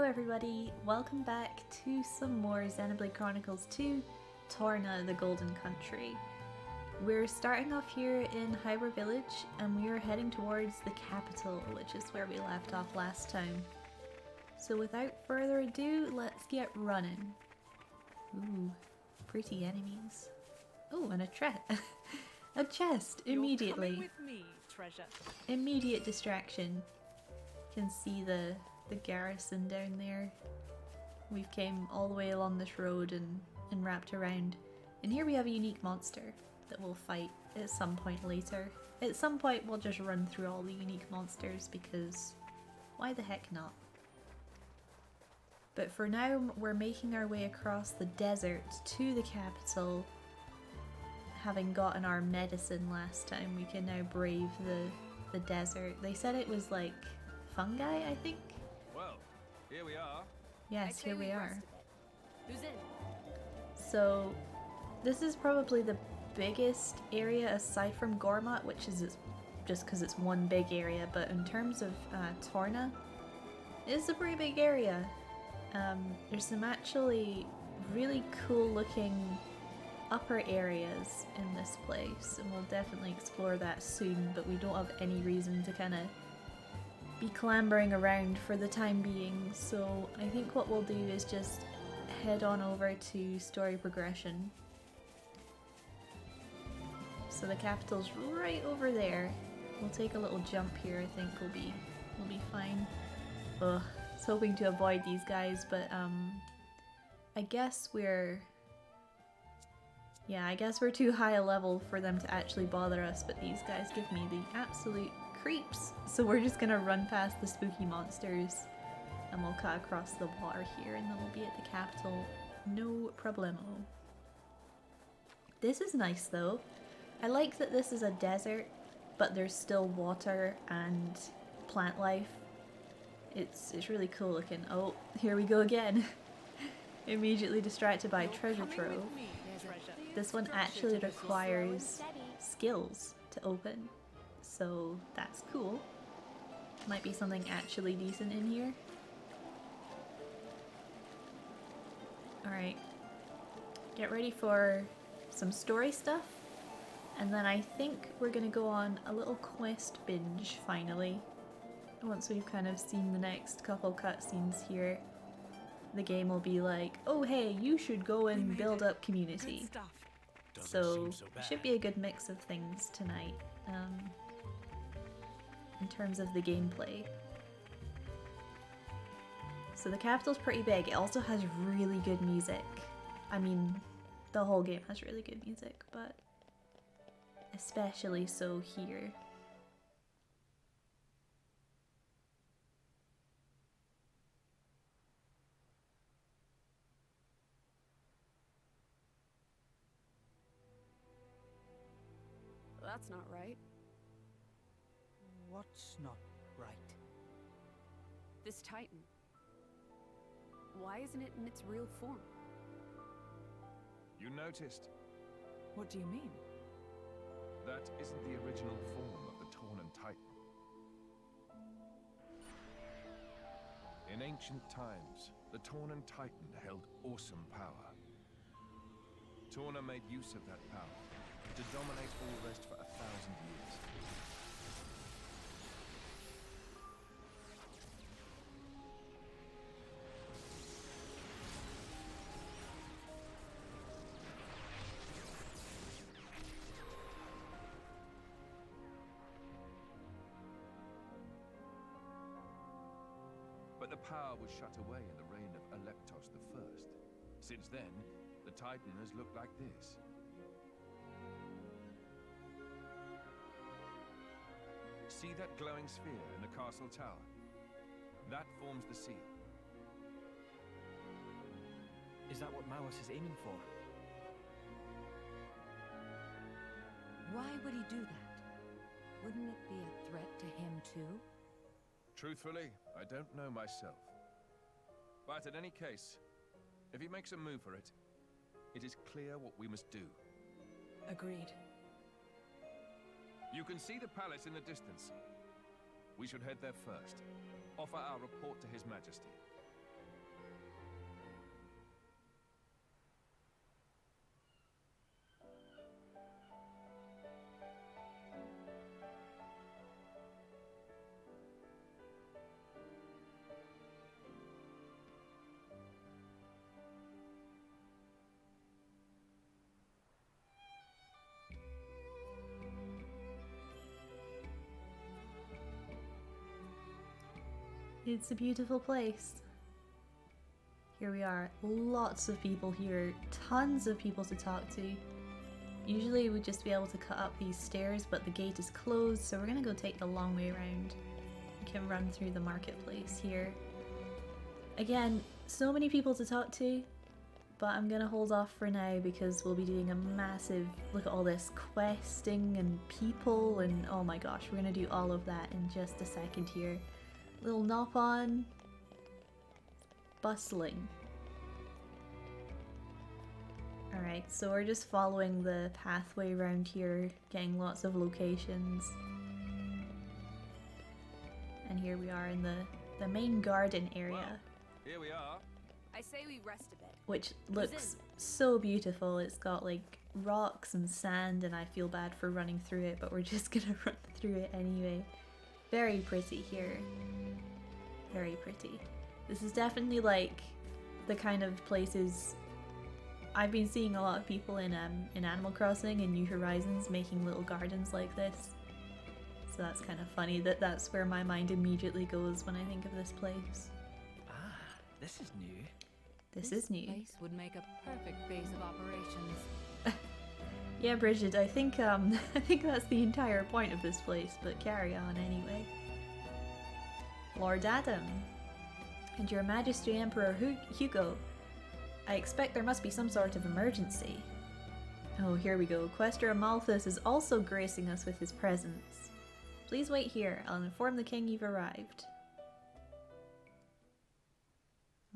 everybody, welcome back to some more Xenoblade Chronicles 2, Torna, the Golden Country. We're starting off here in Hyrule Village and we are heading towards the capital, which is where we left off last time. So without further ado, let's get running. Ooh, pretty enemies. Oh, and a chest, immediately. You're coming with me, treasure. Immediate distraction. Can see the garrison down there. We've came all the way along this road and wrapped around. And here we have a unique monster that we'll fight at some point later. At some point we'll just run through all the unique monsters because why the heck not? But for now we're making our way across the desert to the capital. Having gotten our medicine last time, we can now brave the desert. They said it was like fungi, I think? Well, here we are. Yes, here we are. Who's in? So, this is probably the biggest area aside from Gormat, which is just because it's one big area, but in terms of Torna, it's a pretty big area. There's some actually really cool looking upper areas in this place, and we'll definitely explore that soon, but we don't have any reason to kind of be clambering around for the time being, so I think what we'll do is just head on over to story progression. So the capital's right over there. We'll take a little jump here. I think we'll be fine. Ugh, I was hoping to avoid these guys, but I guess we're too high a level for them to actually bother us, but these guys give me the absolute creeps. So we're just gonna run past the spooky monsters and we'll cut across the water here and then we'll be at the capital. No problemo. This is nice though. I like that this is a desert, but there's still water and plant life. It's really cool looking. Oh, here we go again. Immediately distracted by treasure trove. This one actually requires skills to open, so that's cool. Might be something actually decent in here. Alright, get ready for some story stuff, and then I think we're gonna go on a little quest binge finally. Once we've kind of seen the next couple cutscenes here, the game will be like, oh hey, you should go and build up community. So it should be a good mix of things tonight in terms of the gameplay. So the capital's pretty big. It also has really good music. I mean, the whole game has really good music, but especially so here. That's not right. What's not right? This Titan. Why isn't it in its real form? You noticed? What do you mean? That isn't the original form of the Tornan Titan. In ancient times, the Tornan Titan held awesome power. Torna made use of that power to dominate all rest for 1,000 years. But the power was shut away in the reign of Electos I. Since then, the Titan has looked like this. See that glowing sphere in the castle tower? That forms the seal. Is that what Maus is aiming for? Why would he do that? Wouldn't it be a threat to him too? Truthfully, I don't know myself. But in any case, if he makes a move for it, it is clear what we must do. Agreed. You can see the palace in the distance. We should head there first. Offer our report to His Majesty. It's a beautiful place. Here we are. Lots of people here. Tons of people to talk to. Usually we'd just be able to cut up these stairs, but the gate is closed, so we're gonna go take the long way around. We can run through the marketplace here. Again, so many people to talk to, but I'm gonna hold off for now because we'll be doing a massive, look at all this questing and people, and oh my gosh, we're gonna do all of that in just a second here. Little knock on. Bustling. Alright, so we're just following the pathway around here, getting lots of locations. And here we are in the main garden area. Well, here we are. I say we rest a bit. Which looks so beautiful. It's got like rocks and sand, and I feel bad for running through it, but we're just gonna run through it anyway. Very pretty here. Very pretty. This is definitely like the kind of places I've been seeing a lot of people in Animal Crossing and New Horizons making little gardens like this. So that's kind of funny that that's where my mind immediately goes when I think of this place. Ah, this is new. This is new. Place would make a perfect base of operations. Yeah, Bridget, I think that's the entire point of this place, but carry on anyway. Lord Adam, and Your Majesty Emperor Hugo, I expect there must be some sort of emergency. Oh, here we go. Questor Amalthus is also gracing us with his presence. Please wait here. I'll inform the king you've arrived.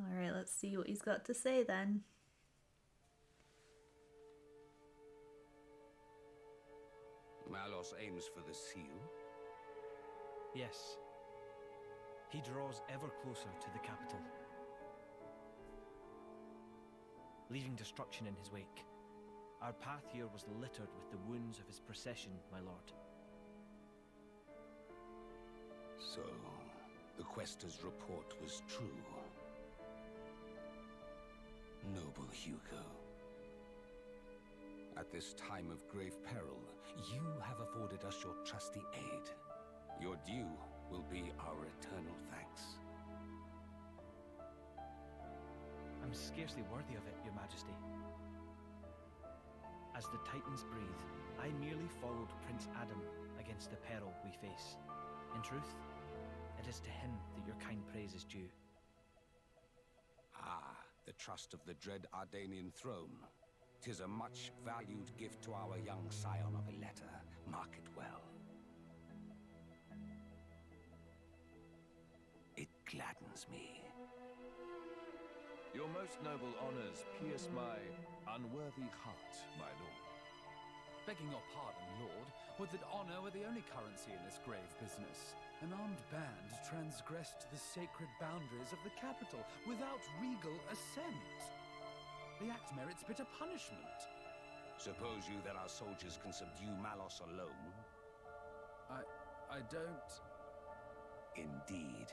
Alright, let's see what he's got to say then. Malos aims for the seal? Yes. He draws ever closer to the capital, leaving destruction in his wake. Our path here was littered with the wounds of his procession, my lord. So, the Questor's report was true. Noble Hugo. At this time of grave peril, you have afforded us your trusty aid. Your due will be our eternal thanks. I'm scarcely worthy of it, Your Majesty. As the Titans breathe, I merely followed Prince Adam against the peril we face. In truth, it is to him that your kind praise is due. Ah, the trust of the dread Ardanian throne. 'Tis a much valued gift to our young scion of Ileta. Mark it well. It gladdens me. Your most noble honors pierce my unworthy heart, my lord. Begging your pardon, Lord, would that honor were the only currency in this grave business. An armed band transgressed the sacred boundaries of the capital without regal assent. The act merits bitter punishment. Suppose you that our soldiers can subdue Malos alone? I don't... Indeed.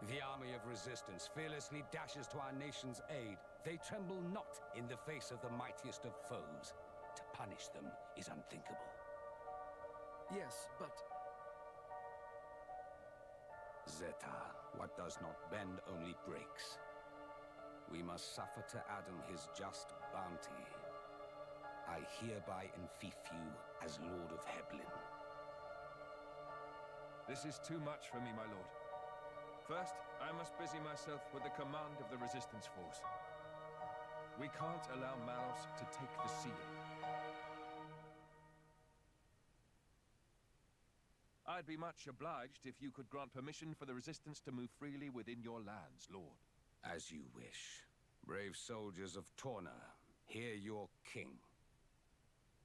The army of resistance fearlessly dashes to our nation's aid. They tremble not in the face of the mightiest of foes. To punish them is unthinkable. Yes, but... Zeta, what does not bend only breaks. We must suffer to Adam his just bounty. I hereby enfeoff you as Lord of Heblin. This is too much for me, my lord. First, I must busy myself with the command of the resistance force. We can't allow Malos to take the seal. I'd be much obliged if you could grant permission for the resistance to move freely within your lands, lord. As you wish. Brave soldiers of Torna, hear your king.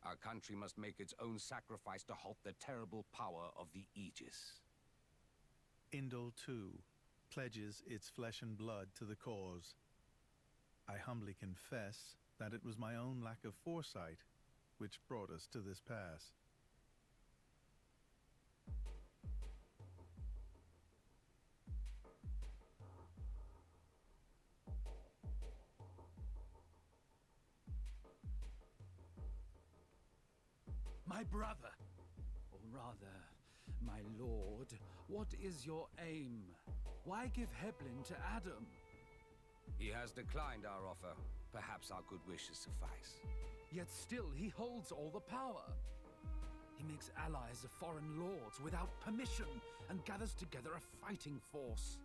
Our country must make its own sacrifice to halt the terrible power of the Aegis. Indol, too, pledges its flesh and blood to the cause. I humbly confess that it was my own lack of foresight which brought us to this pass. My brother, or rather, my lord, what is your aim? Why give Heblin to Adam? He has declined our offer. Perhaps our good wishes suffice. Yet still he holds all the power. He makes allies of foreign lords without permission and gathers together a fighting force.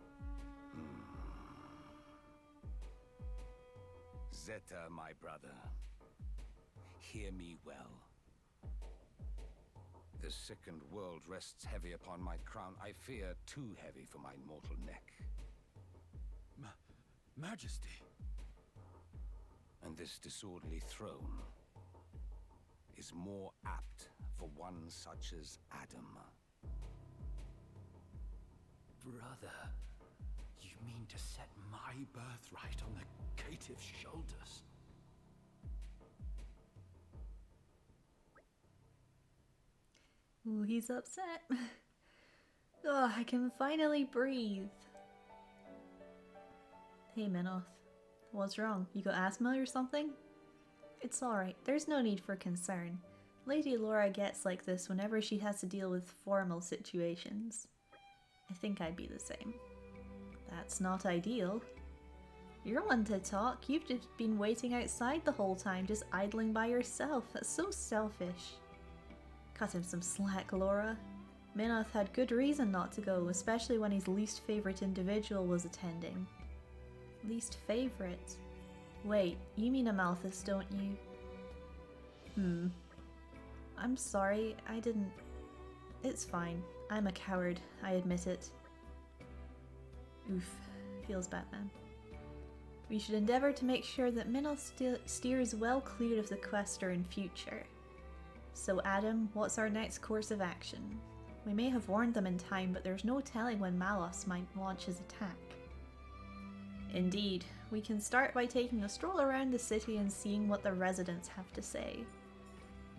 Zeta, my brother, hear me well. The sickened world rests heavy upon my crown. I fear too heavy for my mortal neck. Majesty. And this disorderly throne is more apt for one such as Adam. Brother, you mean to set my birthright on the caitiff's shoulders? Ooh, he's upset. Oh, I can finally breathe. Hey, Minoth. What's wrong? You got asthma or something? It's alright. There's no need for concern. Lady Laura gets like this whenever she has to deal with formal situations. I think I'd be the same. That's not ideal. You're one to talk. You've just been waiting outside the whole time, just idling by yourself. That's so selfish. Cut him some slack, Laura. Minoth had good reason not to go, especially when his least favourite individual was attending. Least favourite? Wait, you mean Amalthus, don't you? I'm sorry, I didn't... It's fine. I'm a coward, I admit it. Oof, feels bad, man. We should endeavour to make sure that Minoth steers well clear of the Quester in future. So Adam, what's our next course of action? We may have warned them in time, but there's no telling when Malos might launch his attack. Indeed, we can start by taking a stroll around the city and seeing what the residents have to say.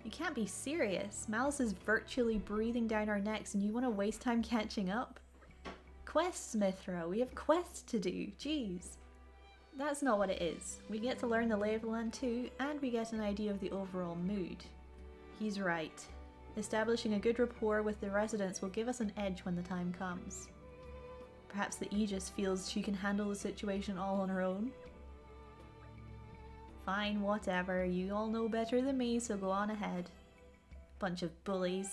You can't be serious. Malos is virtually breathing down our necks and you want to waste time catching up? Quests, Mithra. We have quests to do. Jeez. That's not what it is. We get to learn the lay of the land too, and we get an idea of the overall mood. He's right. Establishing a good rapport with the residents will give us an edge when the time comes. Perhaps the Aegis feels she can handle the situation all on her own. Fine, whatever. You all know better than me, so go on ahead. Bunch of bullies.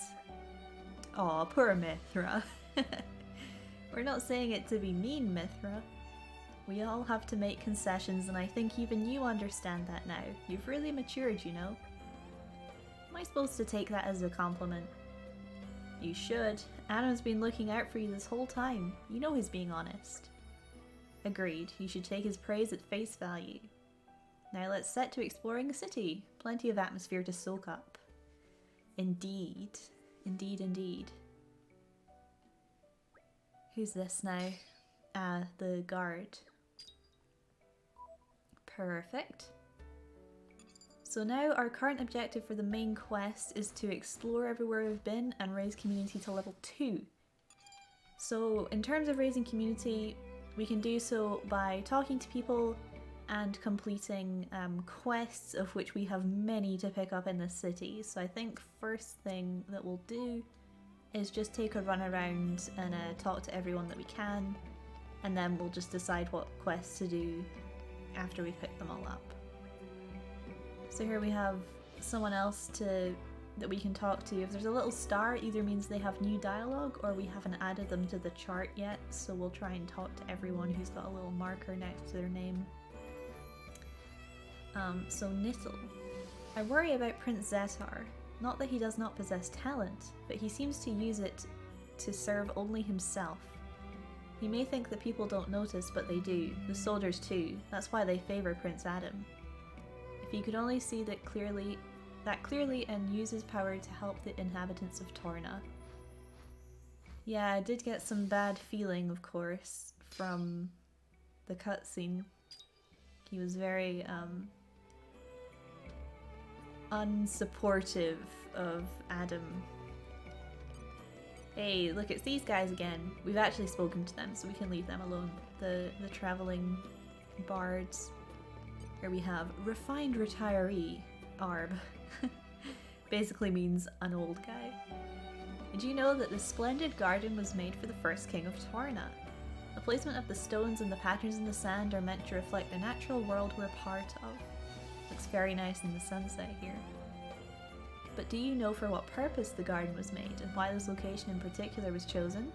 Aw, poor Mithra. We're not saying it to be mean, Mithra. We all have to make concessions, and I think even you understand that now. You've really matured, you know. Am I supposed to take that as a compliment? You should. Adam's been looking out for you this whole time. You know he's being honest. Agreed. You should take his praise at face value. Now let's set to exploring the city. Plenty of atmosphere to soak up. Indeed. Indeed, indeed. Who's this now? The guard. Perfect. So now our current objective for the main quest is to explore everywhere we've been and raise community to level 2. So in terms of raising community, we can do so by talking to people and completing quests, of which we have many to pick up in this city. So I think first thing that we'll do is just take a run around and talk to everyone that we can, and then we'll just decide what quests to do after we've picked them all up. So here we have someone else that we can talk to. If there's a little star, it either means they have new dialogue or we haven't added them to the chart yet, so we'll try and talk to everyone who's got a little marker next to their name. So Nittle. I worry about Prince Zetar. Not that he does not possess talent, but he seems to use it to serve only himself. He may think that people don't notice, but they do. The soldiers too. That's why they favour Prince Adam. If he could only see that clearly and use his power to help the inhabitants of Torna. Yeah, I did get some bad feeling, of course, from the cutscene. He was very unsupportive of Adam. Hey, look, it's these guys again. We've actually spoken to them, so we can leave them alone. The travelling bards. Here we have refined retiree, Arb. Basically means an old guy. Did you know that the splendid garden was made for the first king of Torna? The placement of the stones and the patterns in the sand are meant to reflect the natural world we're part of. Looks very nice in the sunset here. But do you know for what purpose the garden was made and why this location in particular was chosen?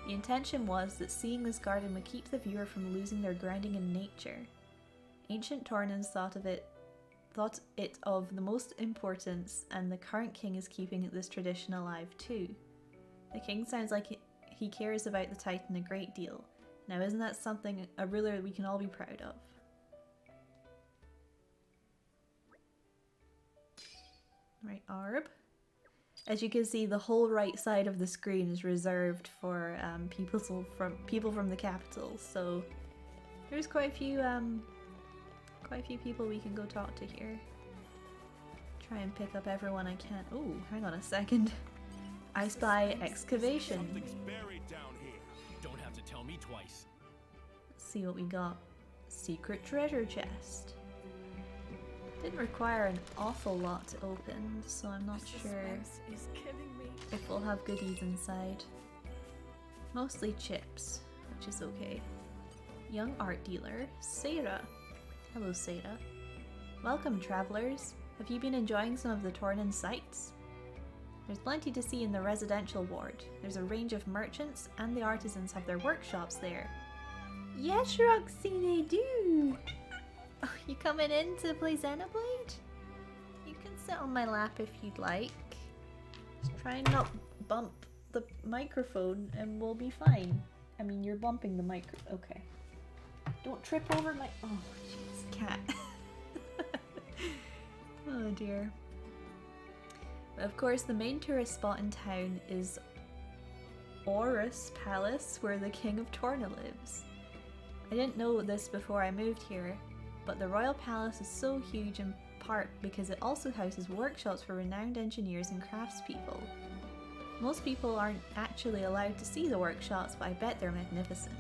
The intention was that seeing this garden would keep the viewer from losing their grounding in nature. Ancient Tornans thought it of the most importance, and the current king is keeping this tradition alive too. The king sounds like he cares about the Titan a great deal. Now isn't that something, a ruler we can all be proud of? Right, Arb. As you can see, the whole right side of the screen is reserved for people from the capital. So there's quite a few people we can go talk to here. Try and pick up everyone I can. Oh, hang on a second. I spy excavation. Something's buried down here. Don't have to tell me twice. Let's see what we got. Secret treasure chest. Didn't require an awful lot to open, so I'm not sure is killing me. if we'll have goodies inside. Mostly chips, which is okay. Young art dealer, Sarah. Hello, Sarah. Welcome, travelers. Have you been enjoying some of the Tornan sights? There's plenty to see in the residential ward. There's a range of merchants, and the artisans have their workshops there. Yes, Roxy, they do! Oh, you coming in to play Xenoblade? You can sit on my lap if you'd like. Just try and not bump the microphone and we'll be fine. I mean, you're bumping the micro. Okay. Don't trip over my. Oh, jeez, cat. Oh dear. Of course, the main tourist spot in town is Horus Palace, where the King of Torna lives. I didn't know this before I moved here, but the royal palace is so huge in part because it also houses workshops for renowned engineers and craftspeople. Most people aren't actually allowed to see the workshops, but I bet they're magnificent.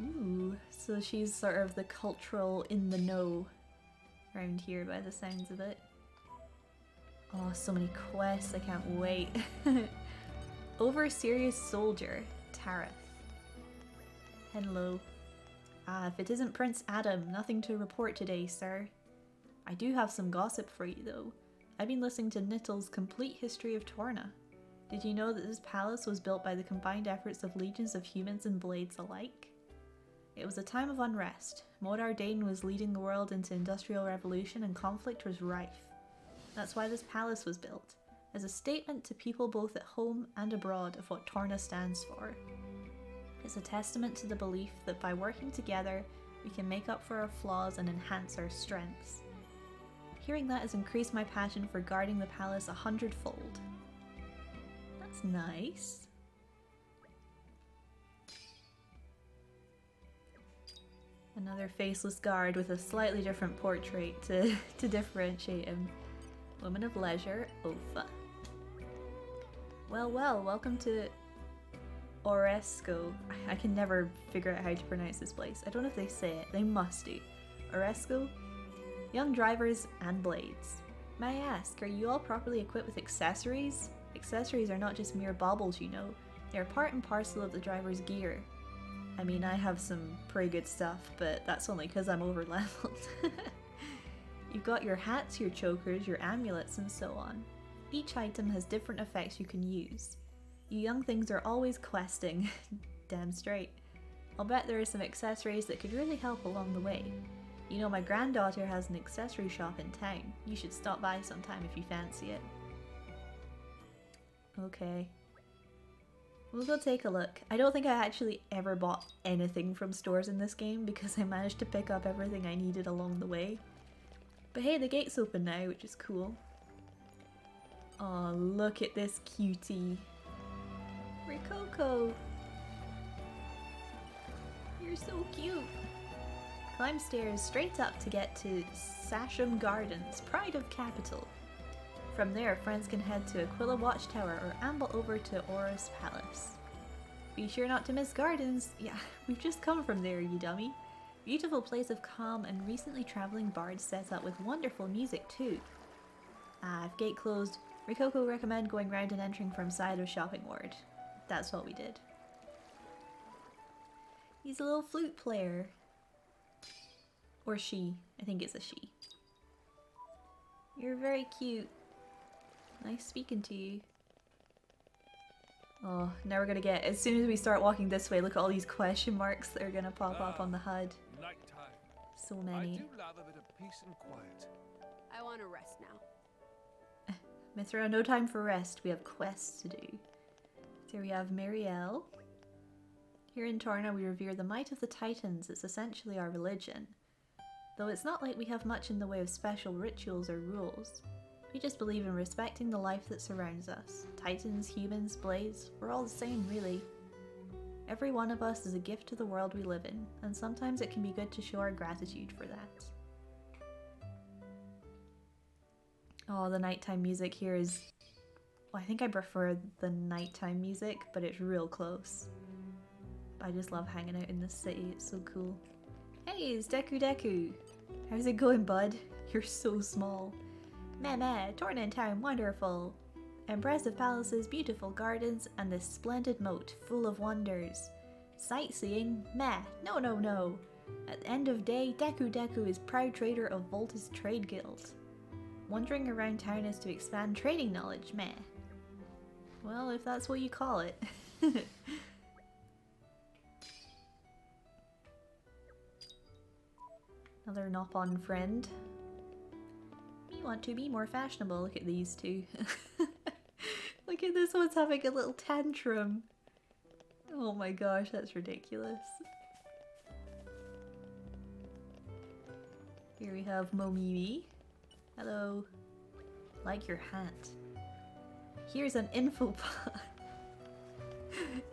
Ooh, so she's sort of the cultural in the know around here by the sounds of it. Oh, so many quests, I can't wait. Over Serious Soldier, Tareth. Hello. Ah, if it isn't Prince Adam, nothing to report today, sir. I do have some gossip for you, though. I've been listening to Nittel's Complete History of Torna. Did you know that this palace was built by the combined efforts of legions of humans and blades alike? It was a time of unrest. Modar Dane was leading the world into industrial revolution and conflict was rife. That's why this palace was built, as a statement to people both at home and abroad of what Torna stands for. It's a testament to the belief that by working together, we can make up for our flaws and enhance our strengths. Hearing that has increased my passion for guarding the palace 100-fold. That's nice. Another faceless guard with a slightly different portrait to differentiate him. Woman of Leisure, Ofa. Well, welcome to Oresco. I can never figure out how to pronounce this place. I don't know if they say it. They must do. Oresco? Young drivers and blades. May I ask, are you all properly equipped with accessories? Accessories are not just mere baubles, you know. They are part and parcel of the driver's gear. I mean, I have some pretty good stuff, but that's only because I'm over-leveled. You've got your hats, your chokers, your amulets, and so on. Each item has different effects you can use. You young things are always questing. Damn straight. I'll bet there are some accessories that could really help along the way. You know, my granddaughter has an accessory shop in town. You should stop by sometime if you fancy it. Okay. We'll go take a look. I don't think I actually ever bought anything from stores in this game because I managed to pick up everything I needed along the way. But hey, the gate's open now, which is cool. Oh, look at this cutie. Rikoko! You're so cute! Climb stairs straight up to get to Sasham Gardens, pride of capital. From there, friends can head to Aquila Watchtower or amble over to Horus Palace. Be sure not to miss gardens. Yeah, we've just come from there, you dummy. Beautiful place of calm and recently travelling bards set up with wonderful music too. If gate closed, Rikoko recommend going round and entering from side of shopping ward. That's what we did. He's a little flute player. Or she. I think it's a she. You're very cute. Nice speaking to you. Oh, now we're gonna get, as soon as we start walking this way, look at all these question marks that are gonna pop up on the HUD. Nighttime. So many. I do love a bit of peace and quiet. I want to rest now. Mithra, no time for rest. We have quests to do. So we have Marielle. Here in Torna, we revere the might of the Titans. It's essentially our religion. Though it's not like we have much in the way of special rituals or rules. We just believe in respecting the life that surrounds us. Titans, humans, blades, we're all the same, really. Every one of us is a gift to the world we live in, and sometimes it can be good to show our gratitude for that. Oh, the nighttime music here is... Well, I think I prefer the nighttime music, but it's real close. I just love hanging out in the city, it's so cool. Hey, it's Deku Deku! How's it going, bud? You're so small. Meh, Tornan town, wonderful. Impressive palaces, beautiful gardens, and this splendid moat, full of wonders. Sightseeing? Meh, no. At the end of day, Deku Deku is proud trader of Volta's trade guild. Wandering around town is to expand trading knowledge, meh. Well, if that's what you call it. Another Nopon friend. We want to be more fashionable. Look at these two. Look at this one's having a little tantrum. Oh my gosh, that's ridiculous. Here we have Momimi. Hello. Like your hat. Here's an infopod.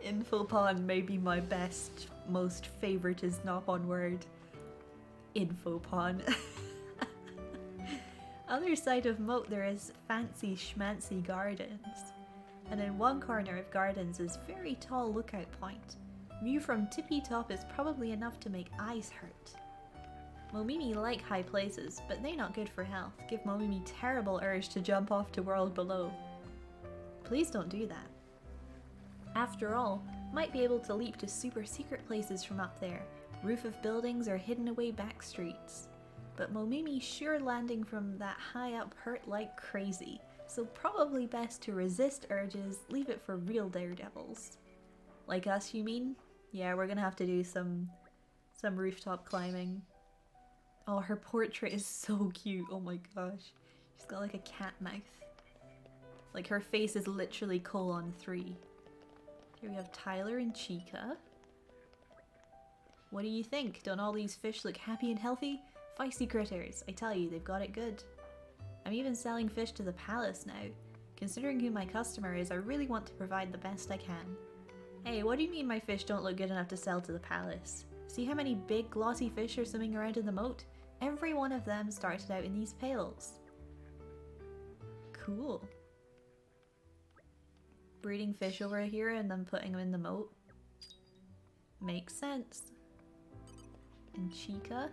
Infopod may be my best, most favoritist Nopon word. Infopod. Other side of moat there is fancy schmancy gardens. And in one corner of gardens is very tall lookout point. View from tippy top is probably enough to make eyes hurt. Momimi like high places, but they not good for health. Give Momimi terrible urge to jump off to world below. Please don't do that. After all, might be able to leap to super secret places from up there. Roof of buildings or hidden away back streets. But Momimi sure landing from that high up hurt like crazy. So probably best to resist urges, leave it for real daredevils. Like us, you mean? Yeah, we're gonna have to do some rooftop climbing. Oh, her portrait is so cute. Oh my gosh. She's got like a cat mouth. Like her face is literally :3. Here we have Tyler and Chica. What do you think? Don't all these fish look happy and healthy? Feisty critters. I tell you, they've got it good. I'm even selling fish to the palace now. Considering who my customer is, I really want to provide the best I can. Hey, what do you mean my fish don't look good enough to sell to the palace? See how many big glossy fish are swimming around in the moat? Every one of them started out in these pails. Cool. Breeding fish over here and then putting them in the moat. Makes sense. And Chica?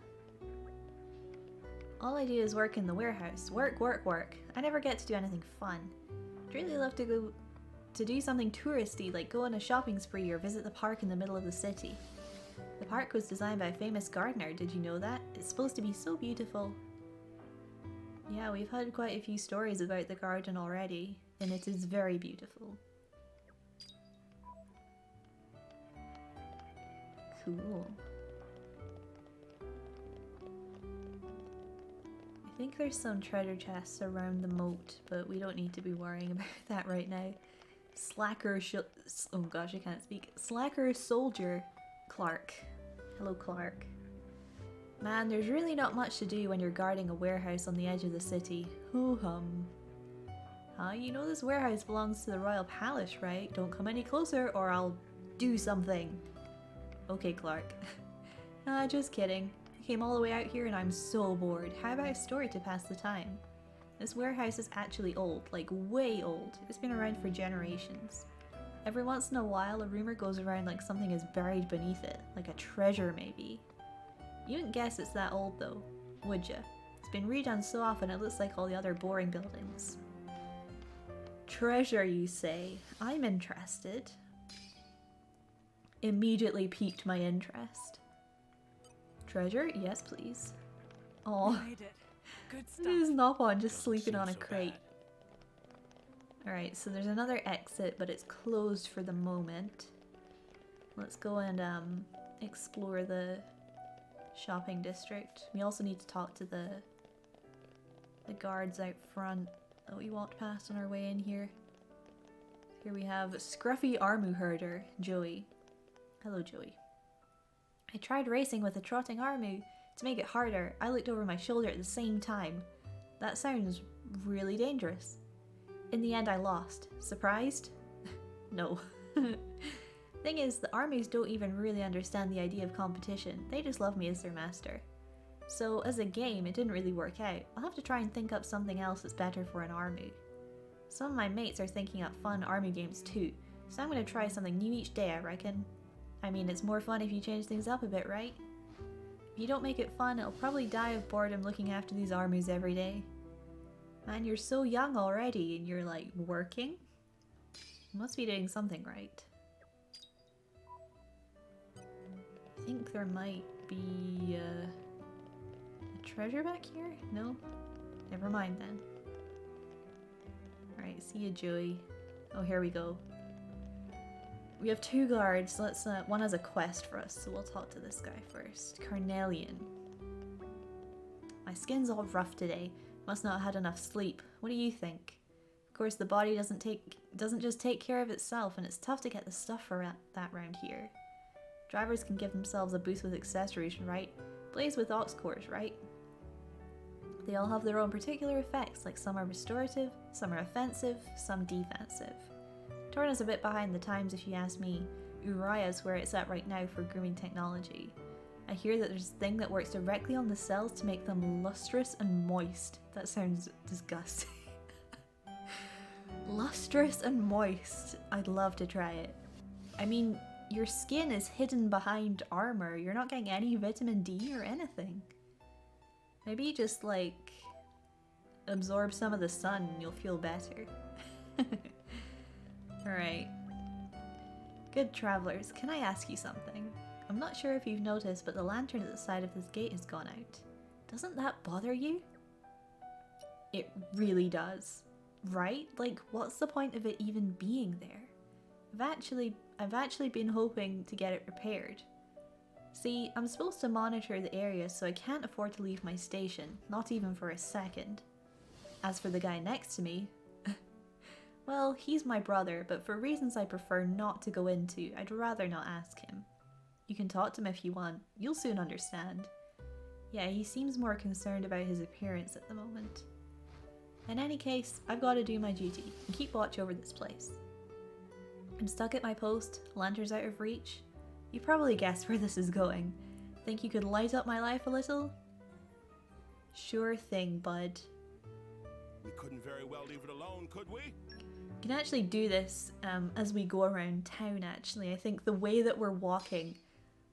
All I do is work in the warehouse. Work. I never get to do anything fun. I'd really love to go to do something touristy, like go on a shopping spree or visit the park in the middle of the city. The park was designed by a famous gardener, did you know that? It's supposed to be so beautiful. Yeah, we've had quite a few stories about the garden already, and it is very beautiful. Cool. I think there's some treasure chests around the moat, but we don't need to be worrying about that right now. Oh gosh, I can't speak. Slacker Soldier Clark. Hello, Clark. Man, there's really not much to do when you're guarding a warehouse on the edge of the city. Ho-hum. Huh? You know this warehouse belongs to the royal palace, right? Don't come any closer or I'll do something. Okay, Clark. Just kidding. I came all the way out here and I'm so bored. How about a story to pass the time? This warehouse is actually old, like way old. It's been around for generations. Every once in a while, a rumor goes around like something is buried beneath it, like a treasure maybe. You wouldn't guess it's that old though, would ya? It's been redone so often it looks like all the other boring buildings. Treasure, you say? I'm interested. immediately piqued my interest. Treasure? Yes, please. Oh, Made it. Good there's stuff. Nopon just sleeping on a seem so crate. Alright, so there's another exit, but it's closed for the moment. Let's go and explore the shopping district. We also need to talk to the guards out front that we walked past on our way in here. Here we have Scruffy Armu Herder, Joey. Hello, Joey. I tried racing with a trotting Armu. To make it harder, I looked over my shoulder at the same time. That sounds really dangerous. In the end, I lost. Surprised? No. Thing is, the armies don't even really understand the idea of competition. They just love me as their master. So, as a game, it didn't really work out. I'll have to try and think up something else that's better for an army. Some of my mates are thinking up fun army games too, so I'm gonna try something new each day, I reckon. I mean, it's more fun if you change things up a bit, right? If you don't make it fun, it'll probably die of boredom looking after these armies every day. Man, you're so young already and you're like working? You must be doing something right. I think there might be a treasure back here? No? Never mind then. Alright, see you, Joey. Oh, here we go. We have 2 guards. Let's one has a quest for us, so we'll talk to this guy first. Carnelian. My skin's all rough today. Must not have had enough sleep. What do you think? Of course, the body doesn't just take care of itself, and it's tough to get the stuff for that round here. Drivers can give themselves a boost with accessories, right? Blaze with aux cores, right? They all have their own particular effects, like some are restorative, some are offensive, some defensive. Torna's a bit behind the times if you ask me. Uraya's where it's at right now for grooming technology. I hear that there's a thing that works directly on the cells to make them lustrous and moist. That sounds disgusting. Lustrous and moist. I'd love to try it. I mean, your skin is hidden behind armor. You're not getting any vitamin D or anything. Maybe just like absorb some of the sun and you'll feel better. Alright. Good travelers, can I ask you something? I'm not sure if you've noticed, but the lantern at the side of this gate has gone out. Doesn't that bother you? It really does. Right? Like, what's the point of it even being there? I've actually been hoping to get it repaired. See, I'm supposed to monitor the area, so I can't afford to leave my station, not even for a second. As for the guy next to me, well, he's my brother, but for reasons I prefer not to go into, I'd rather not ask him. You can talk to him if you want, you'll soon understand. Yeah, he seems more concerned about his appearance at the moment. In any case, I've got to do my duty and keep watch over this place. I'm stuck at my post, lantern's out of reach. You probably guessed where this is going. Think you could light up my life a little? Sure thing, bud. We couldn't very well leave it alone, could we? We can actually do this as we go around town, actually. I think the way that we're walking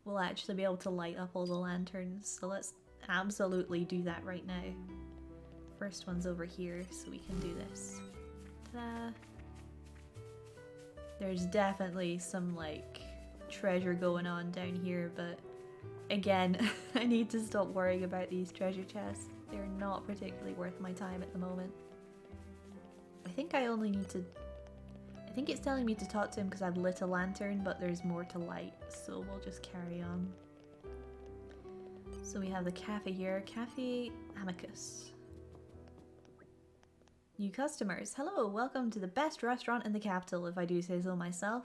will actually be able to light up all the lanterns. So let's absolutely do that right now. First one's over here, so we can do this. Ta-da! There's definitely some, like, treasure going on down here, but again, I need to stop worrying about these treasure chests. They're not particularly worth my time at the moment. I think I only need to... I think it's telling me to talk to him because I've lit a lantern, but there's more to light, so we'll just carry on. So we have the cafe here, Cafe Amicus. New customers. Hello, welcome to the best restaurant in the capital, if I do say so myself.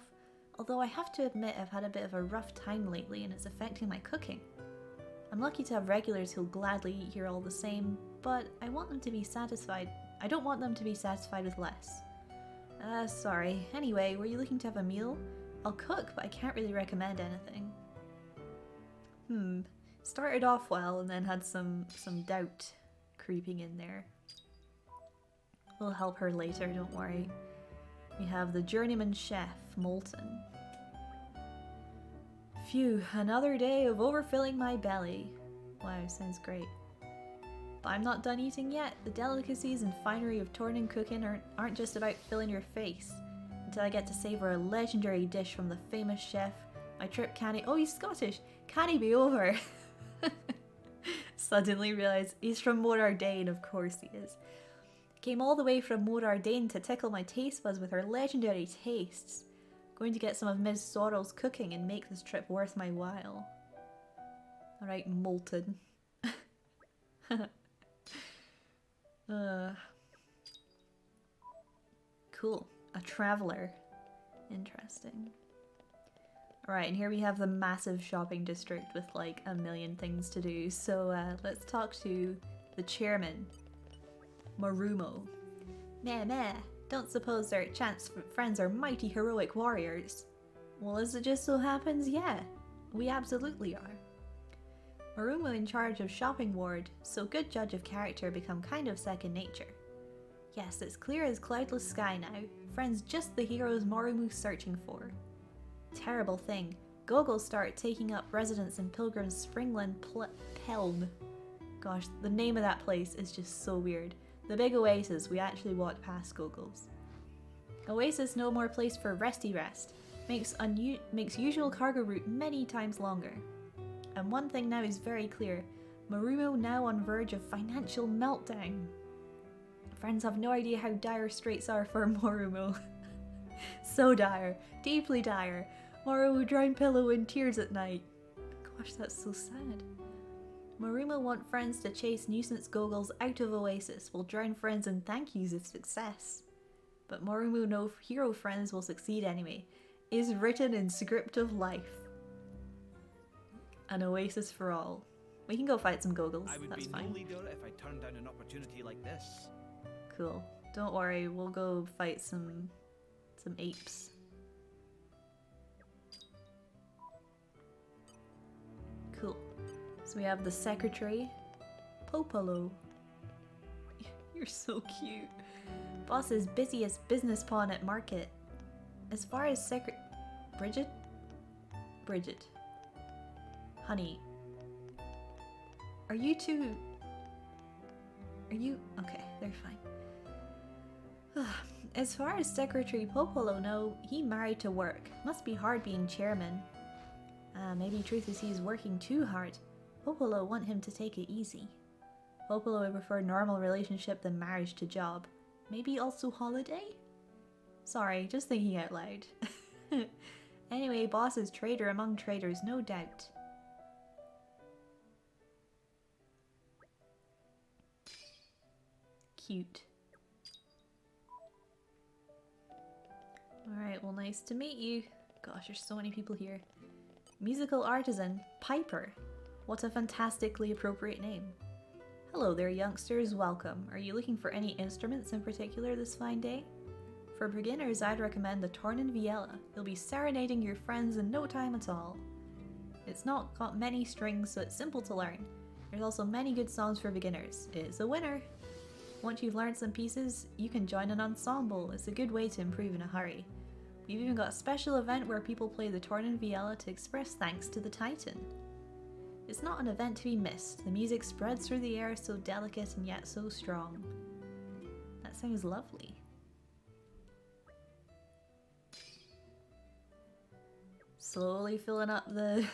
Although I have to admit I've had a bit of a rough time lately and it's affecting my cooking. I'm lucky to have regulars who'll gladly eat here all the same, but I want them to be satisfied. I don't want them to be satisfied with less. Sorry. Anyway, were you looking to have a meal? I'll cook, but I can't really recommend anything. Started off well and then had some doubt creeping in there. We'll help her later, don't worry. We have the journeyman chef, Molten. Phew, another day of overfilling my belly. Wow, sounds great. But I'm not done eating yet. The delicacies and finery of Tornan cooking aren't just about filling your face. Until I get to savor a legendary dish from the famous chef, My trip can't... Oh, he's Scottish. Can he be over? Suddenly realised he's from Morardane, of course he is. Came all the way from Morardane to tickle my taste buds with her legendary tastes. Going to get some of Ms. Sorrel's cooking and make this trip worth my while. Alright, Molten. Cool. A traveller. Interesting. Alright, and here we have the massive shopping district with like a million things to do. So let's talk to the chairman, Marumo. Meh, don't suppose their chance friends are mighty heroic warriors. Well, as it just so happens, yeah, we absolutely are. Marumo in charge of shopping ward, so good judge of character become kind of second nature. Yes, it's clear as cloudless sky now. Friends just the heroes Morumu's searching for. Terrible thing. Gogol start taking up residence in Pilgrim's Springland Pelm. Gosh, the name of that place is just so weird. The big oasis, we actually walked past Gogol's. Oasis no more place for resty rest. Makes usual cargo route many times longer. And one thing now is very clear. Marumo now on verge of financial meltdown. Friends have no idea how dire straits are for Marumo. So dire. Deeply dire. Marumo drown pillow in tears at night. Gosh, that's so sad. Marumo want friends to chase nuisance goggles out of Oasis, will drown friends in thank yous if success. But Marumo no hero friends will succeed anyway. Is written in script of life. An Oasis for all. We can go fight some goggles, I would that's be fine. no leader if I turned down an opportunity like this. Cool. Don't worry, we'll go fight some apes. Cool. So we have the secretary, Popolo. You're so cute. Boss is busy as business pawn at market. As far as Bridget? Honey. Are you two... Okay, they're fine. As far as Secretary Popolo know, he married to work. Must be hard being chairman. Maybe truth is he's working too hard. Popolo want him to take it easy. Popolo would prefer normal relationship than marriage to job. Maybe also holiday? Sorry, just thinking out loud. Anyway, boss is trader among traders, no doubt. Cute. Alright, well, nice to meet you. Gosh, there's so many people here. Musical artisan, Piper. What a fantastically appropriate name. Hello there, youngsters. Welcome. Are you looking for any instruments in particular this fine day? For beginners, I'd recommend the Tornan Viella. You'll be serenading your friends in no time at all. It's not got many strings, so it's simple to learn. There's also many good songs for beginners. It's a winner. Once you've learned some pieces, you can join an ensemble. It's a good way to improve in a hurry. We've even got a special event where people play the Tornan Viella to express thanks to the Titan. It's not an event to be missed. The music spreads through the air so delicate and yet so strong. That sounds lovely. Slowly filling up the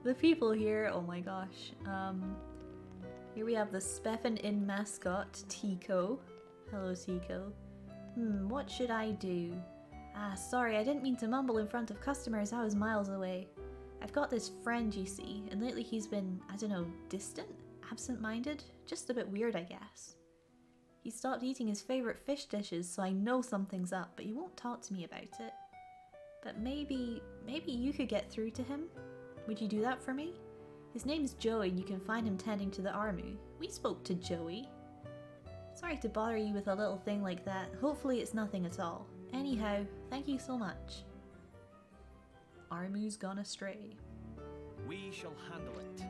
the people here. Oh my gosh. Here we have the Speffen Inn mascot, Tico. Hello, Tico. What should I do? Sorry, I didn't mean to mumble in front of customers. I was miles away. I've got this friend, you see, and lately he's been, I don't know, distant? Absent-minded? Just a bit weird, I guess. He stopped eating his favourite fish dishes, so I know something's up, but he won't talk to me about it. But maybe you could get through to him? Would you do that for me? His name's Joey, and you can find him tending to the Armu. We spoke to Joey. Sorry to bother you with a little thing like that. Hopefully it's nothing at all. Anyhow, thank you so much. Armu's gone astray. We shall handle it.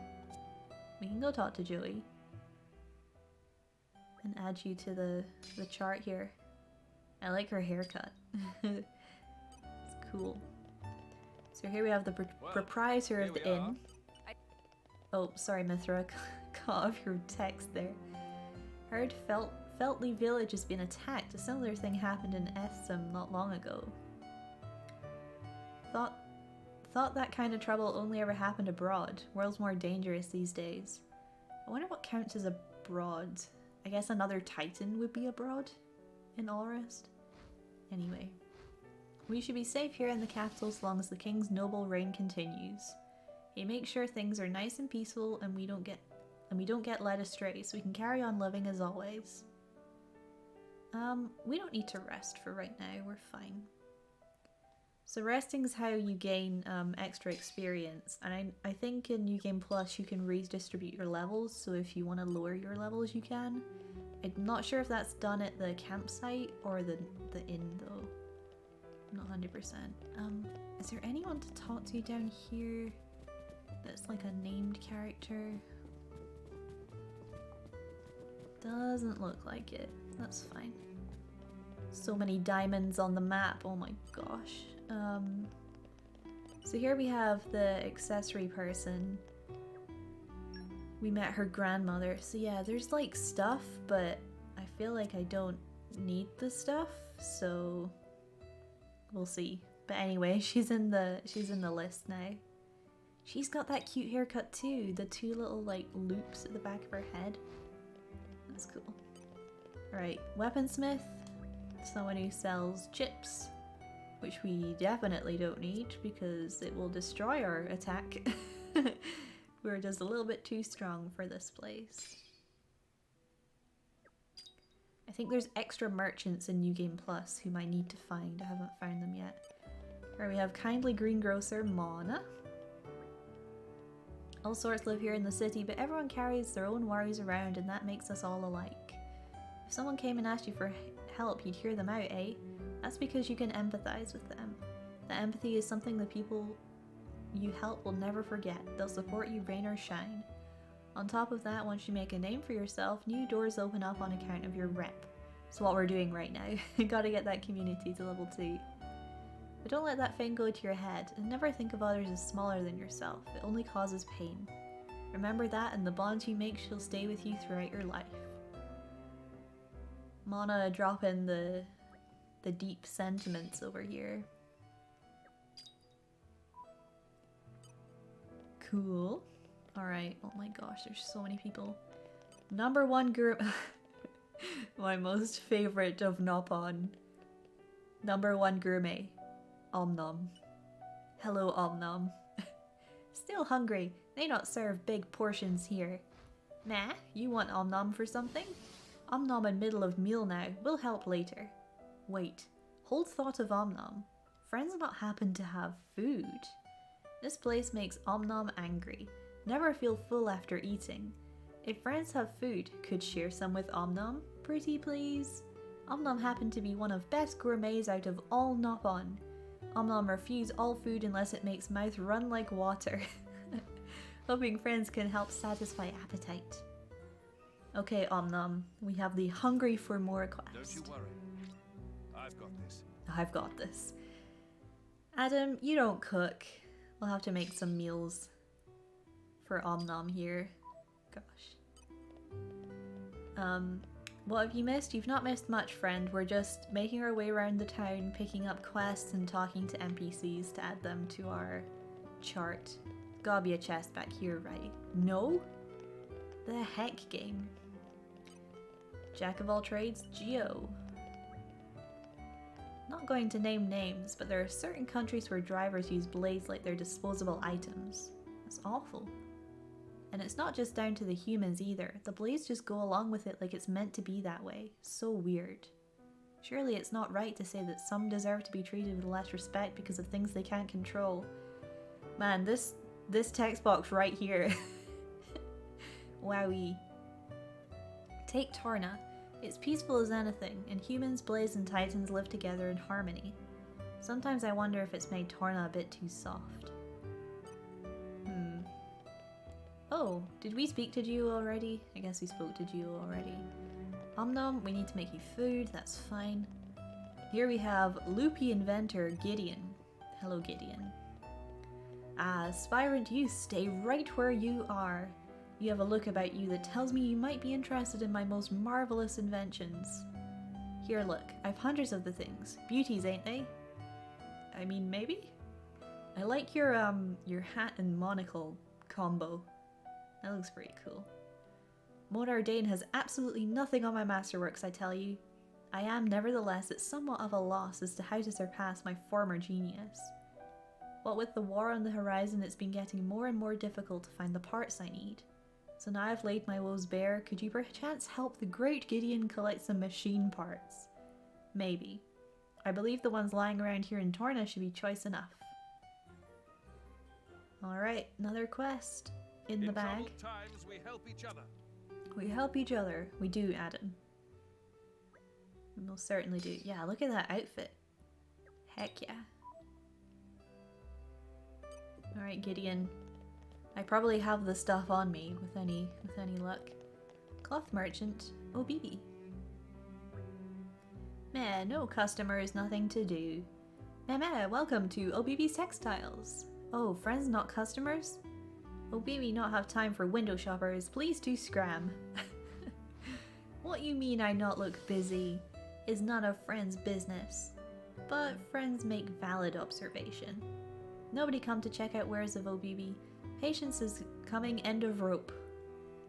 We can go talk to Joey. And add you to the chart here. I like her haircut. It's cool. So here we have the proprietor of the inn. Oh, sorry, Mithra. Cut off your text there. Heard Feltley village has been attacked. A similar thing happened in Estham not long ago. thought that kind of trouble only ever happened abroad. World's more dangerous these days. I wonder what counts as abroad. I guess another Titan would be abroad in Allrest. Anyway, we should be safe here in the capital so long as the king's noble reign continues. He makes sure things are nice and peaceful and we don't get led astray, so we can carry on living as always. We don't need to rest for right now, we're fine. So resting is how you gain extra experience, and I think in New Game Plus you can redistribute your levels, so if you want to lower your levels you can. I'm not sure if that's done at the campsite or the inn though. I'm not 100%. Is there anyone to talk to down here that's like a named character? Doesn't look like it. That's fine. So many diamonds on the map, oh my gosh. So here we have the accessory person. We met her grandmother. So yeah, there's like stuff, but I feel like I don't need the stuff, so we'll see. But anyway, she's in the list now. She's got that cute haircut too, the two little like loops at the back of her head. That's cool. Alright, weaponsmith. Someone who sells chips, which we definitely don't need because it will destroy our attack. We're just a little bit too strong for this place. I think there's extra merchants in New Game Plus whom I need to find. I haven't found them yet. Here we have kindly greengrocer Mana. All sorts live here in the city, but everyone carries their own worries around and that makes us all alike. If someone came and asked you for help, you'd hear them out, eh? That's because you can empathize with them. That empathy is something the people you help will never forget. They'll support you rain or shine. On top of that, once you make a name for yourself, new doors open up on account of your rep. That's what we're doing right now. Gotta get that community to level 2. But don't let that thing go to your head, and never think of others as smaller than yourself. It only causes pain. Remember that, and the bonds you make shall stay with you throughout your life. Mana dropping the deep sentiments over here. Cool. Alright, oh my gosh, there's so many people. Number 1 group. My most favorite of Nopon. Number 1 gourmet. Omnom. Hello, Omnom. Still hungry. They not serve big portions here. Nah, you want Omnom for something? Omnom in middle of meal now. We'll help later. Wait. Hold thought of Omnom. Friends not happen to have food. This place makes Omnom angry. Never feel full after eating. If friends have food, could share some with Omnom? Pretty please? Omnom happened to be one of best gourmets out of all Nopon. Omnom refuse all food unless it makes mouth run like water. Hoping friends can help satisfy appetite. Okay, Omnom, we have the hungry for more quest. Don't you worry. I've got this. I've got this. Adam, you don't cook. We'll have to make some meals for Omnom here. Gosh. What have you missed? You've not missed much, friend. We're just making our way around the town, picking up quests and talking to NPCs to add them to our chart. Gotta be a chest back here, right? No? The heck, game? Jack of all trades, Geo. Not going to name names, but there are certain countries where drivers use blades like they're disposable items. That's awful. And it's not just down to the humans either. The blades just go along with it like it's meant to be that way. So weird. Surely it's not right to say that some deserve to be treated with less respect because of things they can't control. Man, this text box right here. Wowie. Take Torna. It's peaceful as anything, and humans, blades, and titans live together in harmony. Sometimes I wonder if it's made Torna a bit too soft. Oh, did we speak to Geo already? I guess we spoke to Geo already. Omnom, we need to make you food, that's fine. Here we have Loopy Inventor Gideon. Hello, Gideon. Aspirant youth, stay right where you are. You have a look about you that tells me you might be interested in my most marvelous inventions. Here, look, I've hundreds of the things. Beauties, ain't they? I mean, maybe? I like your hat and monocle combo. That looks pretty cool. Monardane has absolutely nothing on my masterworks, I tell you. I am, nevertheless, at somewhat of a loss as to how to surpass my former genius. What with the war on the horizon, it's been getting more and more difficult to find the parts I need. So now I've laid my woes bare, could you perchance help the great Gideon collect some machine parts? Maybe. I believe the ones lying around here in Torna should be choice enough. Alright, another quest in the bag. troubled times, we help each other. We help each other. We do, Adam. We most certainly do. Yeah, look at that outfit. Heck yeah. Alright, Gideon. I probably have the stuff on me with any luck. Cloth merchant, Obibi. Meh, no customers, nothing to do. Meh, welcome to Obibi's Textiles. Oh, friends not customers? Obibi not have time for window shoppers, please do scram. What you mean I not look busy is none of friends' business. But friends make valid observation. Nobody come to check out wares of Obibi. Patience is coming end of rope.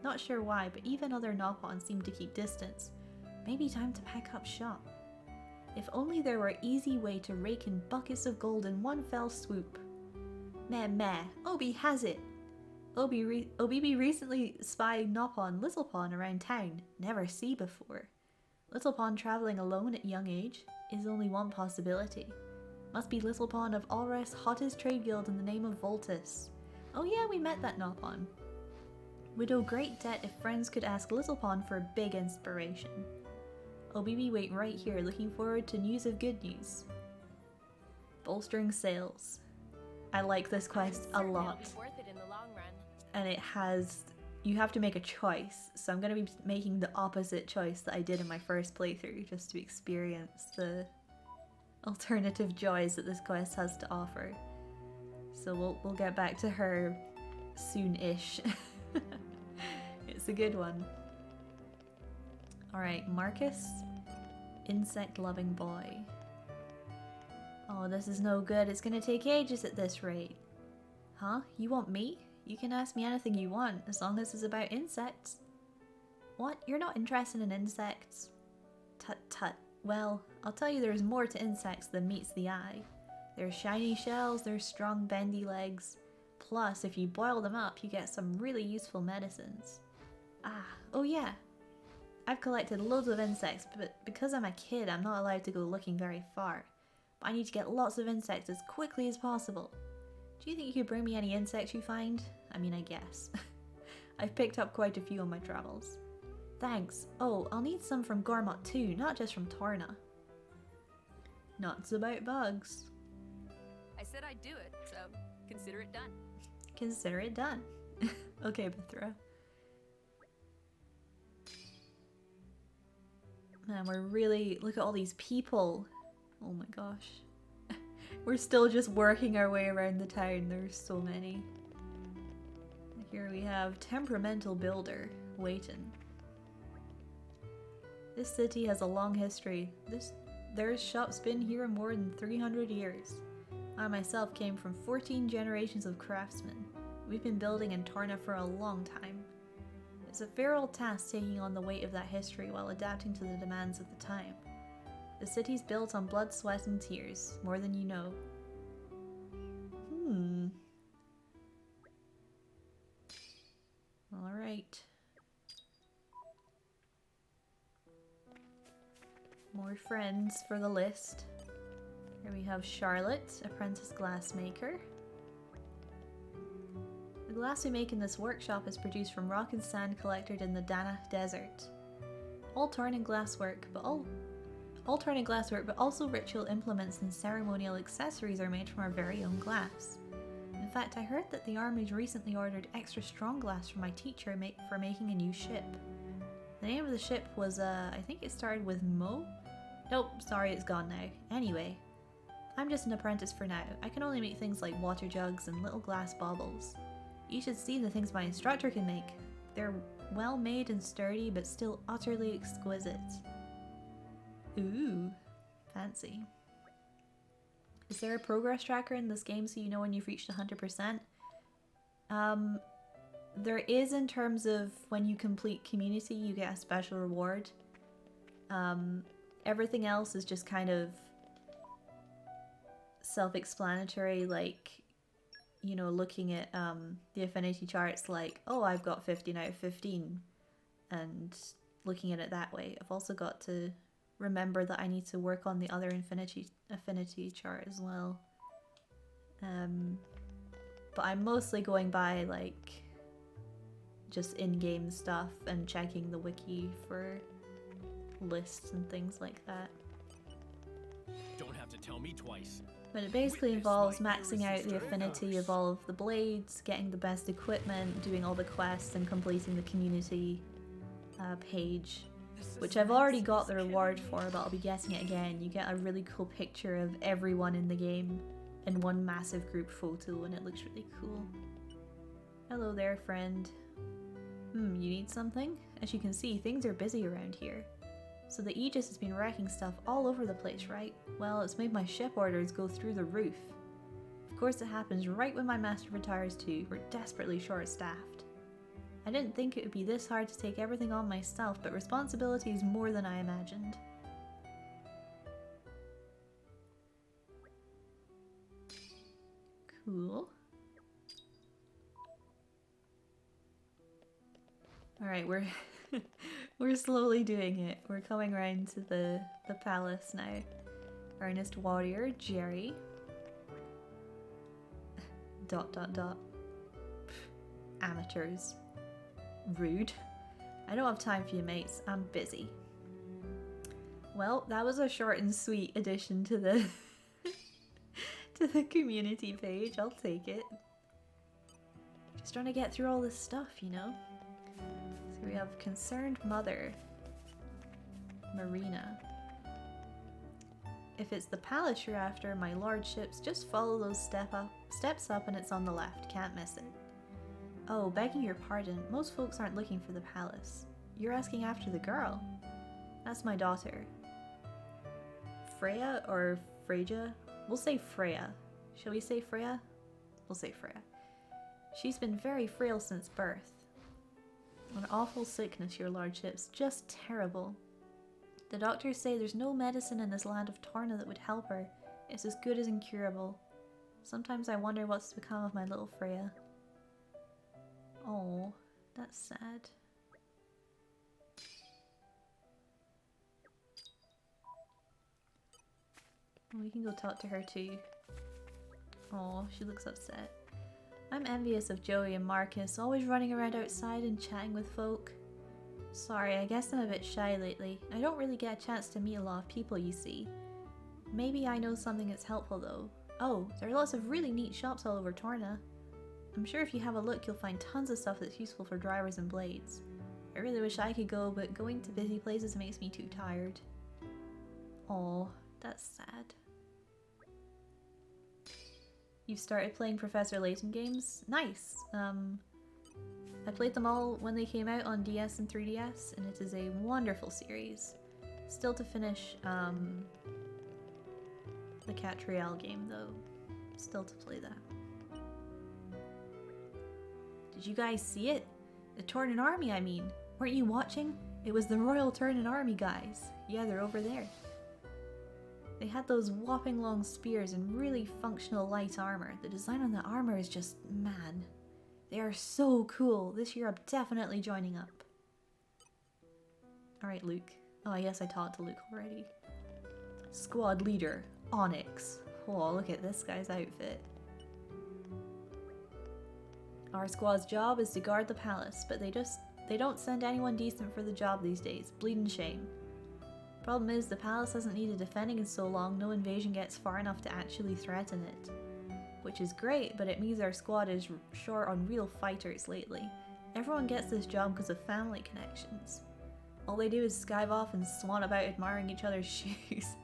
Not sure why, but even other Nopons seem to keep distance. Maybe time to pack up shop. If only there were easy way to rake in buckets of gold in one fell swoop. Meh, Obi has it. Obibi recently spied Nopon Littlepon around town. Never see before. Littlepon travelling alone at young age is only one possibility. Must be Littlepon of Alrest's hottest trade guild in the name of Voltus. Oh yeah, we met that Nopon. Would owe great debt if friends could ask Littlepon for a big inspiration. Obibi wait right here, looking forward to news of good news. Bolstering sales. I like this quest a lot. It'll be worth it in the long run. And it has, you have to make a choice. So I'm going to be making the opposite choice that I did in my first playthrough, just to experience the alternative joys that this quest has to offer. So we'll get back to her soon-ish. It's a good one. Alright, Marcus. Insect-loving boy. Oh, this is no good. It's gonna take ages at this rate. Huh? You want me? You can ask me anything you want, as long as it's about insects. What? You're not interested in insects? Tut tut. Well, I'll tell you there's more to insects than meets the eye. There's shiny shells, there's strong bendy legs. Plus, if you boil them up, you get some really useful medicines. Oh yeah. I've collected loads of insects, but because I'm a kid, I'm not allowed to go looking very far. But I need to get lots of insects as quickly as possible. Do you think you could bring me any insects you find? I mean, I guess. I've picked up quite a few on my travels. Thanks. Oh, I'll need some from Gormott too, not just from Torna. Nuts about bugs. I said I'd do it, so consider it done. Consider it done. Okay, Bethra. Man, we're really... Look at all these people. Oh my gosh. We're still just working our way around the town. There's so many. Here we have Temperamental Builder, Waitin. This city has a long history. Their shop's been here more than 300 years. I myself came from 14 generations of craftsmen. We've been building in Torna for a long time. It's a fair old task taking on the weight of that history while adapting to the demands of the time. The city's built on blood, sweat, and tears, more than you know. Alright. More friends for the list. Here we have Charlotte, apprentice glassmaker. The glass we make in this workshop is produced from rock and sand collected in the Dana Desert. All Tornan glasswork, but also ritual implements and ceremonial accessories are made from our very own glass. In fact, I heard that the army's recently ordered extra strong glass from my teacher for making a new ship. The name of the ship was, I think it started with Mo? Nope, sorry, it's gone now. Anyway, I'm just an apprentice for now. I can only make things like water jugs and little glass baubles. You should see the things my instructor can make. They're well made and sturdy, but still utterly exquisite. Ooh, fancy. Is there a progress tracker in this game so you know when you've reached 100%? There is in terms of when you complete community, you get a special reward. Everything else is just kind of self-explanatory, like, you know, looking at the affinity charts like, oh, I've got 15 out of 15, and looking at it that way. I've also got to remember that I need to work on the other affinity chart as well. But I'm mostly going by like just in-game stuff and checking the wiki for lists and things like that. Don't have to tell me twice. But it basically involves maxing out the affinity of all of the blades, getting the best equipment, doing all the quests, and completing the community page, which I've already got the reward for, but I'll be getting it again. You get a really cool picture of everyone in the game in one massive group photo, and it looks really cool. Hello there, friend. You need something? As you can see, things are busy around here. So the Aegis has been wrecking stuff all over the place, right? Well, it's made my ship orders go through the roof. Of course it happens right when my master retires too. We're desperately short-staffed. I didn't think it would be this hard to take everything on myself, but responsibility is more than I imagined. Cool. Alright, we're slowly doing it. We're coming around to the palace now. Earnest warrior, Jerry. ... Amateurs. Rude. I don't have time for you, mates. I'm busy. Well, that was a short and sweet addition to the to the community page. I'll take it. Just trying to get through all this stuff, you know? So we have Concerned Mother. Marina. If it's the palace you're after, my lordships, just follow those steps up and it's on the left. Can't miss it. Oh, begging your pardon, most folks aren't looking for the palace. You're asking after the girl. That's my daughter. Freya or Freya? We'll say Freya. Shall we say Freya? We'll say Freya. She's been very frail since birth. An awful sickness, your lordships. Just terrible. The doctors say there's no medicine in this land of Torna that would help her. It's as good as incurable. Sometimes I wonder what's become of my little Freya. Oh, that's sad. We can go talk to her too. Oh, she looks upset. I'm envious of Joey and Marcus, always running around outside and chatting with folk. Sorry, I guess I'm a bit shy lately. I don't really get a chance to meet a lot of people, you see. Maybe I know something that's helpful though. Oh, there are lots of really neat shops all over Torna. I'm sure if you have a look you'll find tons of stuff that's useful for drivers and blades. I really wish I could go, but going to busy places makes me too tired. Oh, that's sad. You've started playing Professor Layton games? Nice! I played them all when they came out on DS and 3DS, and it is a wonderful series. Still to finish the Catriel game though. Still to play that. Did you guys see it? The Tornan army, I mean. Weren't you watching? It was the Royal Tornan army, guys. Yeah, they're over there. They had those whopping long spears and really functional light armor. The design on the armor is just, man. They are so cool. This year I'm definitely joining up. Alright, Luke. Oh, I guess I talked to Luke already. Squad leader, Onyx. Oh, look at this guy's outfit. Our squad's job is to guard the palace, but they don't send anyone decent for the job these days. Bleeding shame. Problem is, the palace hasn't needed defending in so long, no invasion gets far enough to actually threaten it. Which is great, but it means our squad is short on real fighters lately. Everyone gets this job because of family connections. All they do is skive off and swan about admiring each other's shoes.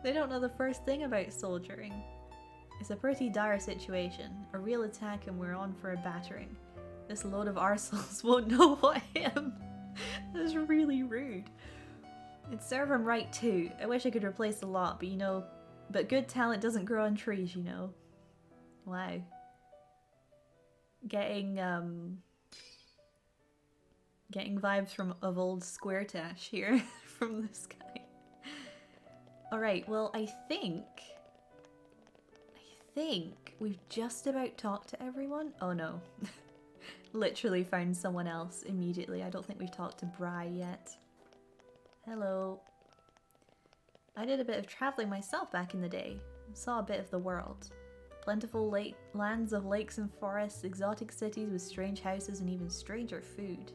They don't know the first thing about soldiering. It's a pretty dire situation. A real attack and we're on for a battering. This load of arseholes won't know what hit him. That's really rude. It'd serve him right too. I wish I could replace the lot, but you know, But good talent doesn't grow on trees, you know. Wow. Getting vibes of old Square Tash here from this guy. Alright, well I think we've just about talked to everyone. Oh no. Literally found someone else immediately. I don't think we've talked to Bry yet. Hello. I did a bit of traveling myself back in the day. Saw a bit of the world. Plentiful lands of lakes and forests, exotic cities with strange houses and even stranger food.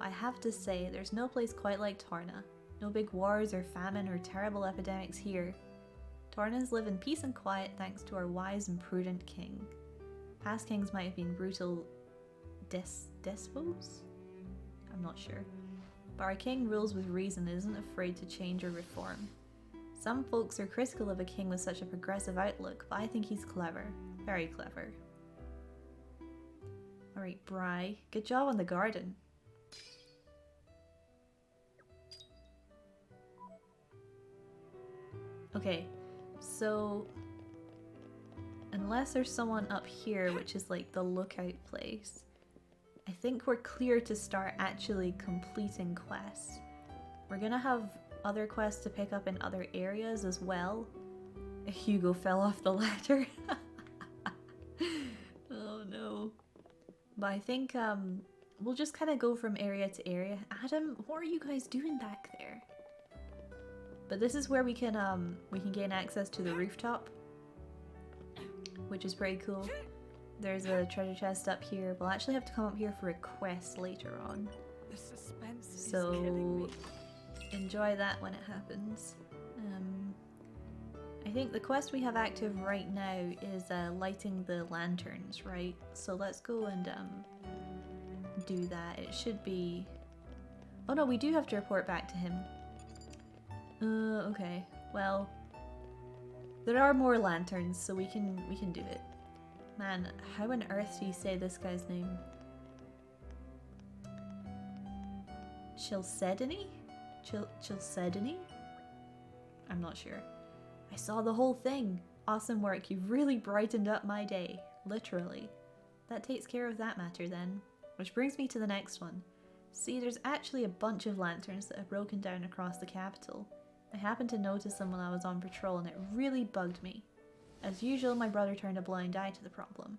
I have to say, there's no place quite like Torna. No big wars or famine or terrible epidemics here. Tornans live in peace and quiet thanks to our wise and prudent king. Past kings might have been brutal despots? I'm not sure. But our king rules with reason and isn't afraid to change or reform. Some folks are critical of a king with such a progressive outlook, but I think he's clever. Very clever. Alright, Bry. Good job on the garden. Okay, so unless there's someone up here, which is like the lookout place, I think we're clear to start actually completing quests. We're gonna have other quests to pick up in other areas as well. Hugo fell off the ladder. Oh no. But I think we'll just kind of go from area to area. Adam, what are you guys doing back there? But this is where we can gain access to the rooftop, which is pretty cool. There's a treasure chest up here. We'll actually have to come up here for a quest later on. The suspense So is killing me. enjoy that when it happens. I think the quest we have active right now is lighting the lanterns, right? So let's go and do that. It should be... Oh no, we do have to report back to him. Okay. Well, there are more lanterns, so we can do it. Man, how on earth do you say this guy's name? Chilsedony? Chilsedony? I'm not sure. I saw the whole thing. Awesome work. You've really brightened up my day. Literally. That takes care of that matter then. Which brings me to the next one. See, there's actually a bunch of lanterns that have broken down across the capital. I happened to notice them when I was on patrol and it really bugged me. As usual, my brother turned a blind eye to the problem.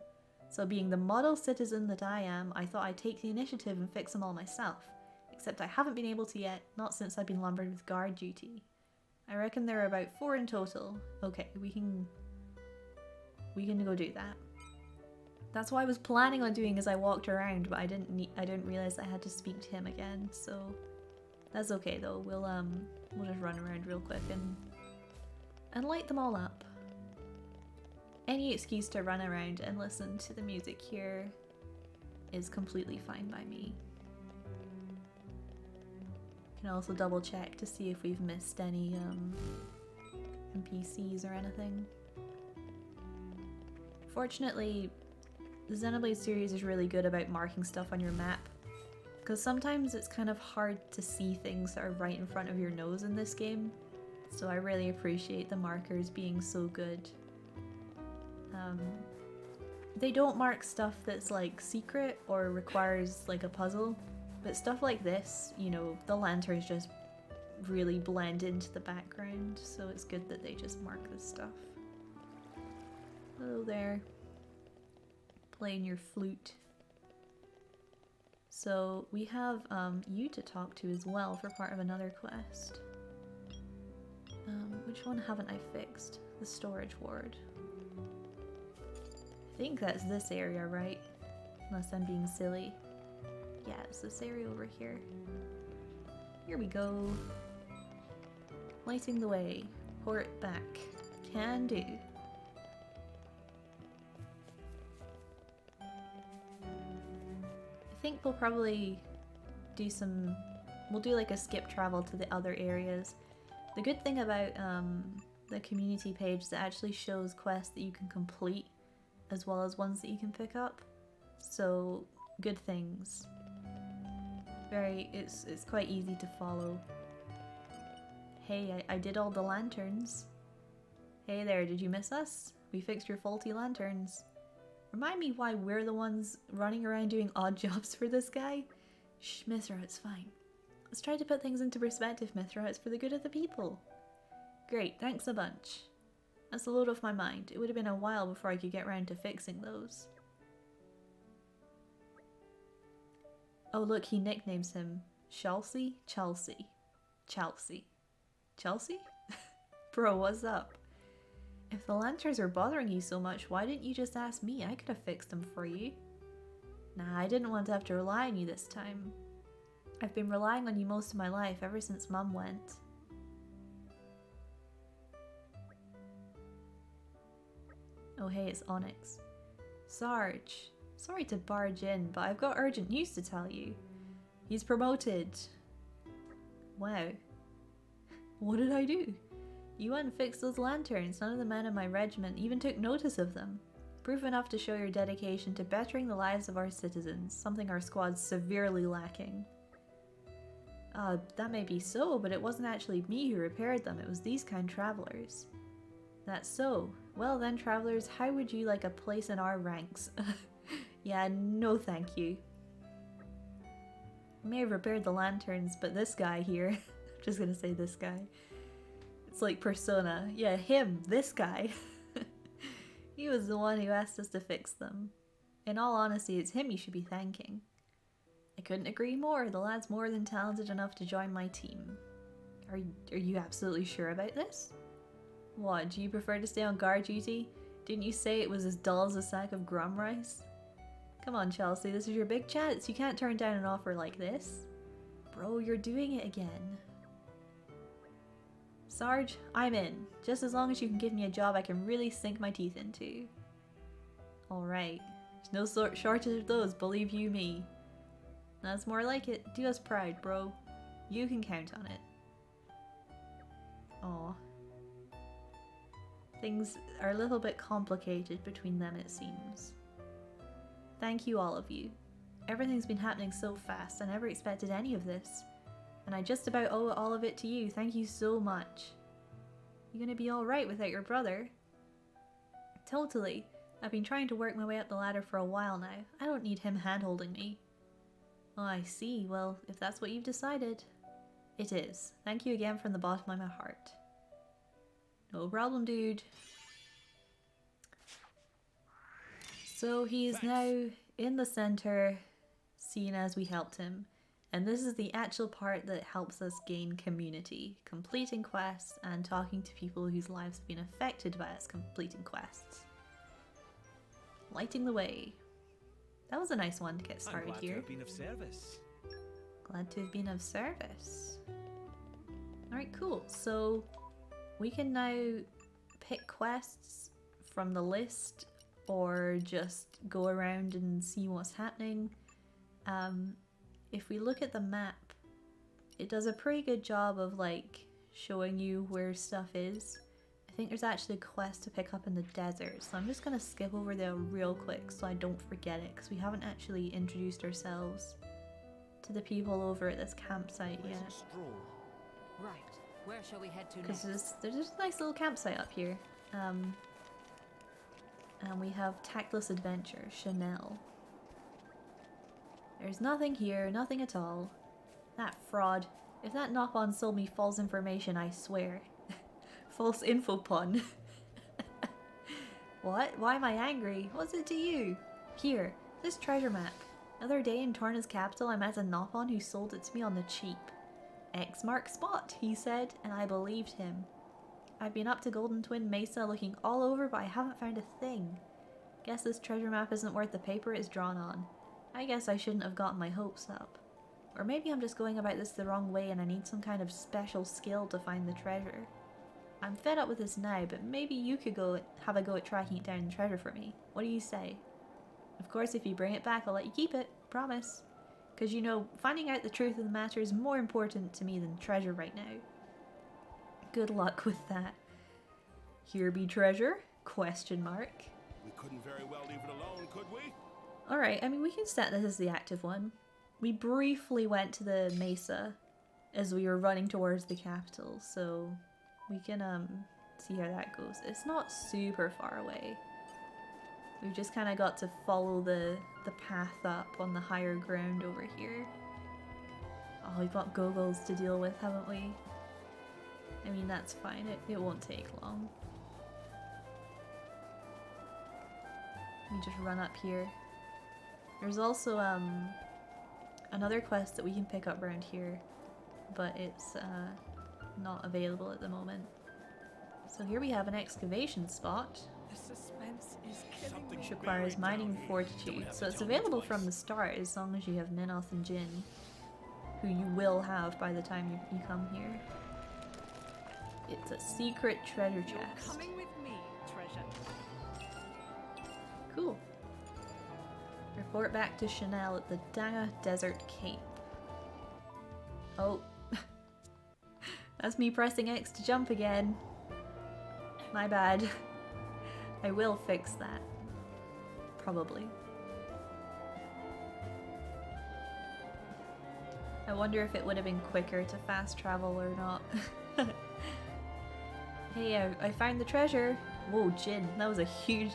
So being the model citizen that I am, I thought I'd take the initiative and fix them all myself. Except I haven't been able to yet, not since I've been lumbered with guard duty. I reckon there are about 4 in total. Okay, we can go do that. That's what I was planning on doing as I walked around, but I didn't realize I had to speak to him again, so that's okay though. We'll just run around real quick and light them all up. Any excuse to run around and listen to the music here is completely fine by me. Can also double check to see if we've missed any NPCs or anything. Fortunately, the Xenoblade series is really good about marking stuff on your map, because sometimes it's kind of hard to see things that are right in front of your nose in this game, so I really appreciate the markers being so good. They don't mark stuff that's like secret or requires like a puzzle, but stuff like this, you know, the lanterns just really blend into the background, so it's good that they just mark this stuff. Hello there. Playing your flute. So we have you to talk to as well for part of another quest. Which one haven't I fixed? The storage ward. I think that's this area, right? Unless I'm being silly. Yeah, it's this area over here. Here we go. Lighting the way. Port back. Can do. I think we'll probably do we'll do like a skip travel to the other areas. The good thing about the community page is it actually shows quests that you can complete as well as ones that you can pick up. So, good things. It's quite easy to follow. Hey, I did all the lanterns. Hey there, did you miss us? We fixed your faulty lanterns. Remind me why we're the ones running around doing odd jobs for this guy? Shh, Mithra, it's fine. Let's try to put things into perspective, Mithra. It's for the good of the people. Great, thanks a bunch. That's a load off my mind. It would have been a while before I could get round to fixing those. Oh look, he nicknames him Chelsea? Chelsea. Chelsea. Chelsea? Bro, what's up? If the lanterns are bothering you so much, why didn't you just ask me? I could have fixed them for you. Nah, I didn't want to have to rely on you this time. I've been relying on you most of my life, ever since Mum went. Oh hey, it's Onyx. Sarge. Sorry to barge in, but I've got urgent news to tell you. He's promoted. Wow. What did I do? You went and fixed those lanterns. None of the men in my regiment even took notice of them. Proof enough to show your dedication to bettering the lives of our citizens, something our squad's severely lacking. That may be so, but it wasn't actually me who repaired them, it was these kind travelers. That's so. Well then, travelers, how would you like a place in our ranks? Yeah, no thank you. I may have repaired the lanterns, but this guy here, I'm just gonna say this guy. It's like Persona. Yeah, him, this guy. He was the one who asked us to fix them. In all honesty, it's him you should be thanking. I couldn't agree more. The lad's more than talented enough to join my team. Are you absolutely sure about this? What, do you prefer to stay on guard duty? Didn't you say it was as dull as a sack of grum rice? Come on, Chelsea, this is your big chance. You can't turn down an offer like this. Bro, you're doing it again. Sarge, I'm in. Just as long as you can give me a job I can really sink my teeth into. Alright. There's no shortage of those, believe you me. That's more like it. Do us proud, bro. You can count on it. Aw. Things are a little bit complicated between them, it seems. Thank you, all of you. Everything's been happening so fast, I never expected any of this. And I just about owe all of it to you. Thank you so much. You gonna be alright without your brother? Totally. I've been trying to work my way up the ladder for a while now. I don't need him hand-holding me. Oh, I see. Well, if that's what you've decided. It is. Thank you again from the bottom of my heart. No problem, dude. So he is now in the center, seeing as we helped him. And this is the actual part that helps us gain community, completing quests and talking to people whose lives have been affected by us completing quests. Lighting the way. That was a nice one to get started I'm glad here. to have been of service. Glad to have been of service. Alright, cool. So we can now pick quests from the list or just go around and see what's happening. If we look at the map, it does a pretty good job of like showing you where stuff is. I think there's actually a quest to pick up in the desert, so I'm just gonna skip over there real quick so I don't forget it, because we haven't actually introduced ourselves to the people over at this campsite yet. Right. Where shall we head to Because next? there's just a nice little campsite up here. And we have Tactless Adventure, Chanel. There's nothing here, nothing at all. That fraud. If that knock-on sold me false information, I swear. False info pun. What? Why am I angry? What's it to you? Here, this treasure map. Other day in Torna's capital, I met a knock-on who sold it to me on the cheap. X mark spot, he said, and I believed him. I've been up to Golden Twin Mesa looking all over, but I haven't found a thing. Guess this treasure map isn't worth the paper it's drawn on. I guess I shouldn't have gotten my hopes up. Or maybe I'm just going about this the wrong way and I need some kind of special skill to find the treasure. I'm fed up with this now, but maybe you could have a go at tracking down the treasure for me. What do you say? Of course, if you bring it back, I'll let you keep it. Promise. Because, you know, finding out the truth of the matter is more important to me than treasure right now. Good luck with that. Here be treasure? Question mark. We couldn't very well leave it alone, could we? Alright, I mean, we can set this as the active one. We briefly went to the mesa as we were running towards the capital, so we can See how that goes. It's not super far away. We've just kind of got to follow the path up on the higher ground over here. Oh, we've got goggles to deal with, haven't we? I mean, that's fine. It won't take long. We just run up here. There's also another quest that we can pick up around here, but it's not available at the moment. So here we have an excavation spot. The suspense is killing me. Which requires mining fortitude, so it's available from the start as long as you have Minoth and Jin, who you will have by the time you come here. It's a secret treasure chest. Coming with me, treasure. Cool. Report back to Chanel at the Danga Desert Cape. Oh. That's me pressing X to jump again. My bad. I will fix that. Probably. I wonder if it would have been quicker to fast travel or not. Hey, I found the treasure. Whoa, Jin, that was a huge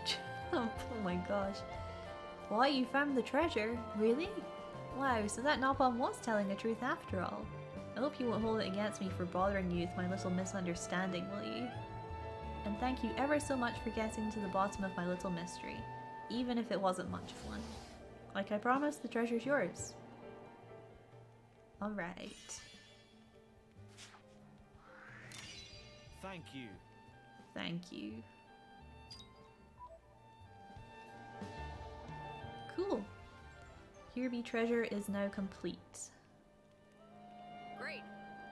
jump. Oh my gosh. What, you found the treasure? Really? Wow, so that Nopon was telling the truth after all. I hope you won't hold it against me for bothering you with my little misunderstanding, will you? And thank you ever so much for getting to the bottom of my little mystery, even if it wasn't much fun. Like I promised, the treasure's yours. Alright. Thank you. Thank you. Cool. Here be treasure is now complete. Great.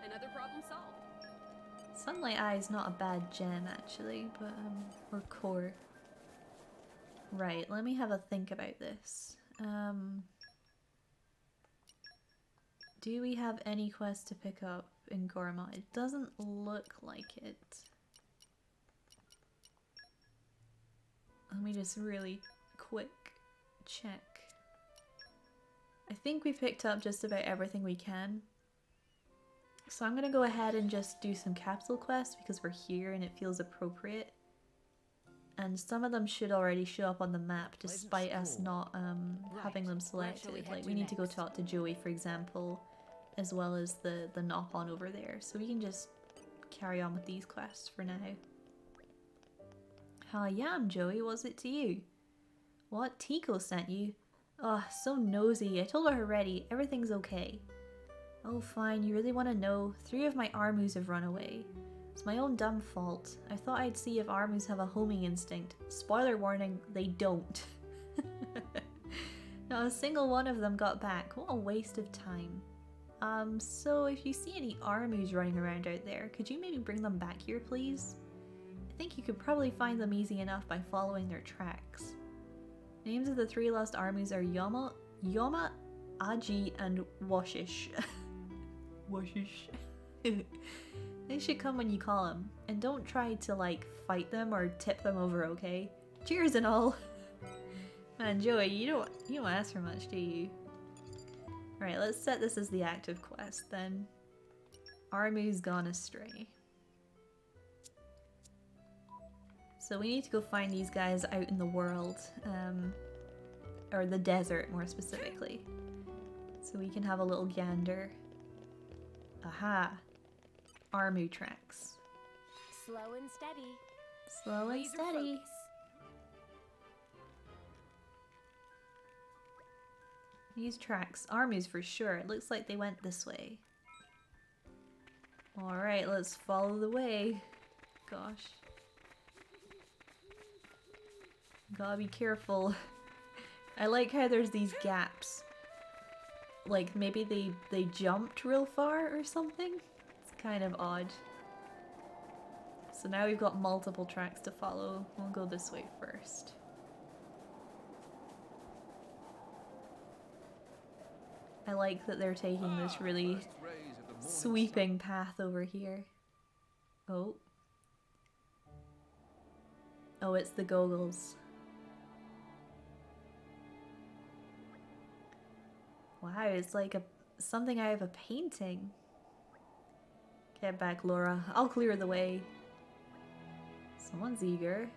Another problem solved. Sunlight Eye is not a bad gem actually, but or core. Right, let me have a think about this. Do we have any quest to pick up in Gorma? It doesn't look like it. Let me just really quick check. I think we picked up just about everything we can. So I'm gonna go ahead and just do some capsule quests because we're here and it feels appropriate. And some of them should already show up on the map despite us not having them selected. Like we need to go talk to Joey, for example, as well as the Nopon over there. So we can just carry on with these quests for now. Hi, yam, Joey, what's it to you? What? Tico sent you? Oh, so nosy. I told her already. Everything's okay. Oh, fine. You really want to know? 3 of my Armus have run away. It's my own dumb fault. I thought I'd see if Armus have a homing instinct. Spoiler warning, they don't. Not a single one of them got back. What a waste of time. So if you see any Armus running around out there, could you maybe bring them back here, please? I think you could probably find them easy enough by following their tracks. Names of the 3 lost Armus are Yoma, Aji, and Washish. Washish. They should come when you call them. And don't try to, like, fight them or tip them over, okay? Cheers and all! Man, Joey, you don't ask for much, do you? Alright, let's set this as the active quest, then. Armu's gone astray. So we need to go find these guys out in the world. Or the desert, more specifically. So we can have a little gander. Aha! Armu tracks. Slow and steady. Slow and Laser steady. focus. These tracks. Armus for sure. It looks like they went this way. Alright, let's follow the way. Gosh. Gotta be careful. I like how there's these gaps. Like maybe they jumped real far or something? It's kind of odd. So now we've got multiple tracks to follow. We'll go this way first. I like that they're taking this really sweeping path over here. Oh. Oh, it's the goggles. Wow, it's like something out of a painting. Get back, Laura. I'll clear the way. Someone's eager.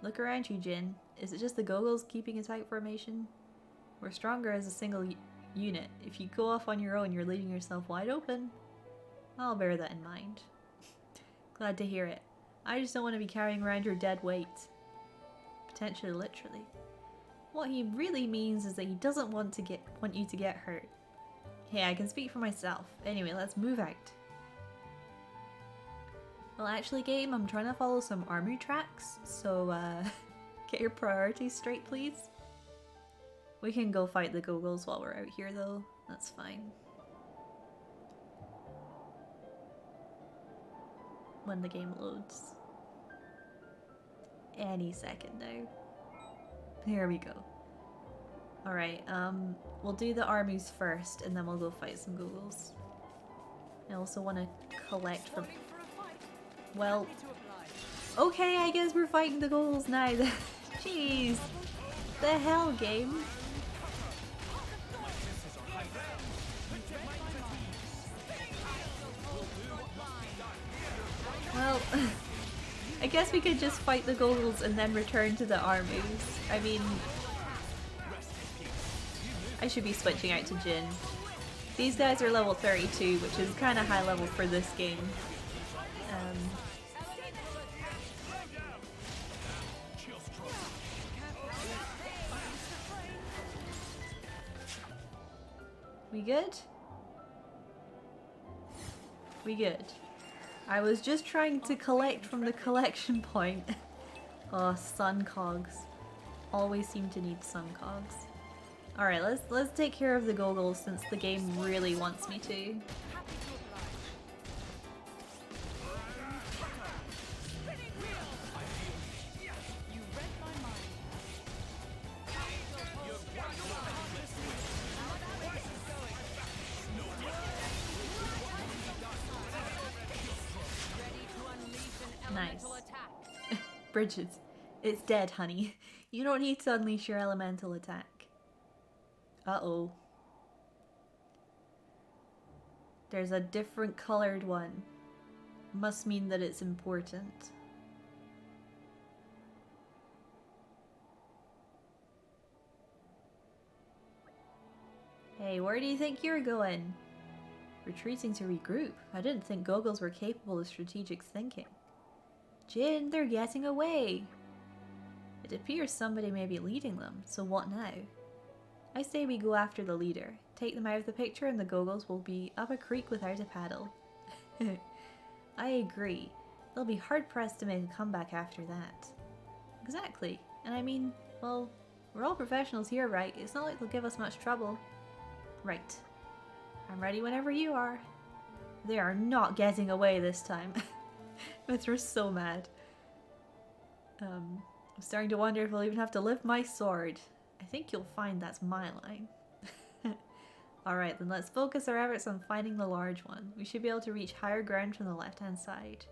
Look around you, Jin. Is it just the Goggles keeping a tight formation? We're stronger as a single unit. If you go off on your own, you're leaving yourself wide open. I'll bear that in mind. Glad to hear it. I just don't want to be carrying around your dead weight. Potentially literally. What he really means is that he doesn't want you to get hurt. Hey, I can speak for myself. Anyway, let's move out. Well, actually, game, I'm trying to follow some army tracks, so get your priorities straight, please. We can go fight the Goggles while we're out here, though. That's fine. When the game loads. Any second now. Here we go. Alright, we'll do the armies first, and then we'll go fight some Goggles. I also want to collect from... Well, okay, I guess we're fighting the Goggles now. Jeez, the hell, game. Well, I guess we could just fight the Goggles and then return to the armies. I mean, I should be switching out to Jin. These guys are level 32, which is kind of high level for this game. We good? We good. I was just trying to collect from the collection point. Oh, sun cogs. Always seem to need sun cogs. Alright, let's take care of the Goggles since the game really wants me to. Nice. Bridget, it's dead, honey. You don't need to unleash your elemental attack. Uh-oh. There's a different colored one. Must mean that it's important. Hey, where do you think you're going? Retreating to regroup. I didn't think Goggles were capable of strategic thinking. Jin, they're getting away! It appears somebody may be leading them, so what now? I say we go after the leader, take them out of the picture and the Goggles will be up a creek without a paddle. I agree. They'll be hard-pressed to make a comeback after that. Exactly. And I mean, well, we're all professionals here, right? It's not like they'll give us much trouble. Right. I'm ready whenever you are. They are not getting away this time. We're so mad. I'm starting to wonder if I'll even have to lift my sword. I think you'll find that's my line. Alright, then let's focus our efforts on finding the large one. We should be able to reach higher ground from the left-hand side.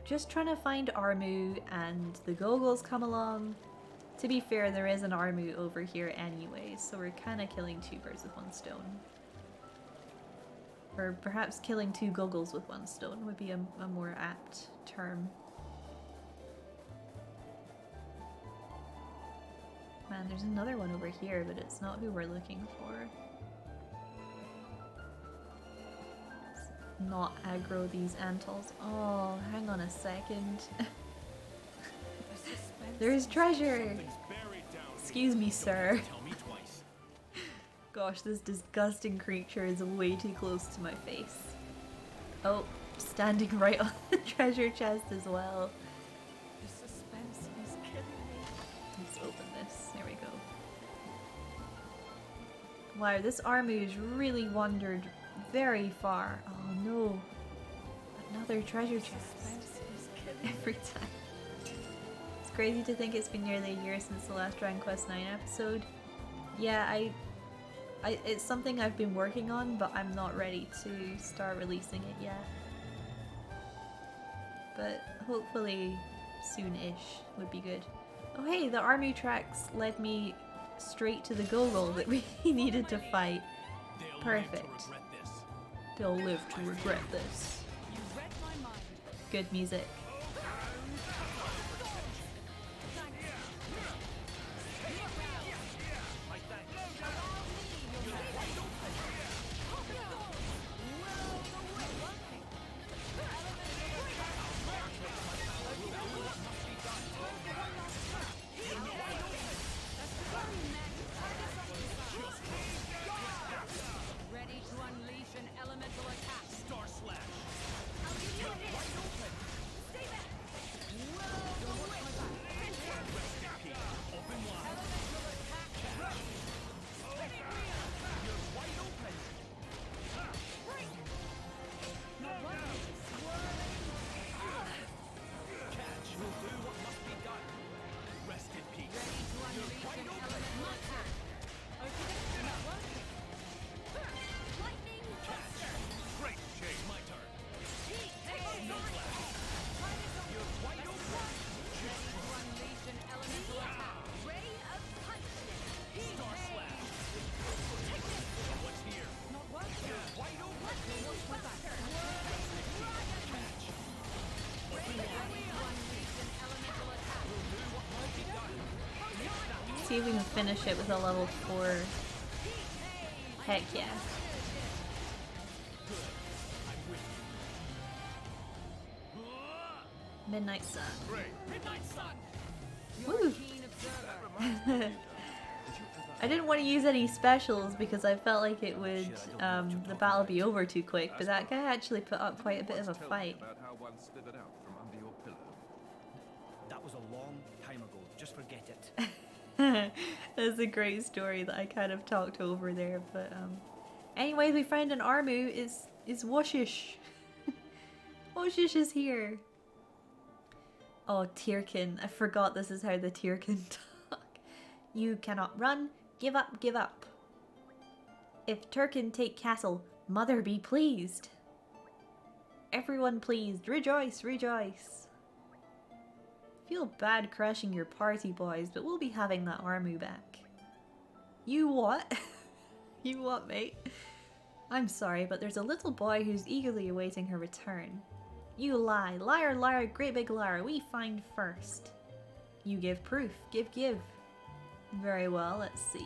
Just trying to find Armu and the Goggles come along. To be fair, there is an Armu over here anyway, so we're kind of killing two birds with one stone. Or perhaps killing two Goggles with one stone would be a more apt term. Man, there's another one over here, but it's not who we're looking for. Let's not aggro these Antals. Oh, hang on a second. There's treasure! Excuse me, sir. Gosh, this disgusting creature is way too close to my face. Oh, standing right on the treasure chest as well. The suspense is killing me. Let's open this. There we go. Wow, this Armu's really wandered very far. Oh no. Another treasure chest. Every time. It's crazy to think it's been nearly a year since the last Dragon Quest 9 episode. Yeah, it's something I've been working on, but I'm not ready to start releasing it yet. But hopefully soon-ish would be good. Oh hey, the Armu tracks led me straight to the Gogol that we needed to fight. Perfect. They'll live to regret this. You read my mind. good music. Ready to unleash an elemental attack. Star Slash. Stay back. Open wide. Catch will do what must be done. Rest in peace. Ready to unleash an elemental attack. Lightning buster. Great chase. My turn. You're wide open. Ready to unleash an elemental attack. Ray of punishment. Star Slash. What's here? Not working. You're wide open. Lightning buster. Catch. Ready to unleash an elemental attack. Do what must be done. See if we can finish it with a level 4. Heck yeah. Midnight Sun. Midnight Sun. Woo! Keen observer. I didn't want to use any specials because I felt like it would the battle be over too quick, but that guy actually put up quite a bit of a fight. About how one slithered out from under your pillow. That was a long time ago. Just forget it. That's a great story that I kind of talked over there, but anyways, we found an Armu. Is Washish. Washish is here. Oh, Tyrkin. I forgot this is how the Tyrkin talk. You cannot run. Give up, give up. If Tyrkin take castle, mother be pleased. Everyone pleased. Rejoice, rejoice. Feel bad crashing your party, boys, but we'll be having that Armu back. You what? You what, mate? I'm sorry, but there's a little boy who's eagerly awaiting her return. You lie. Liar, liar, great big liar. We find first. You give proof. Give. Very well, let's see.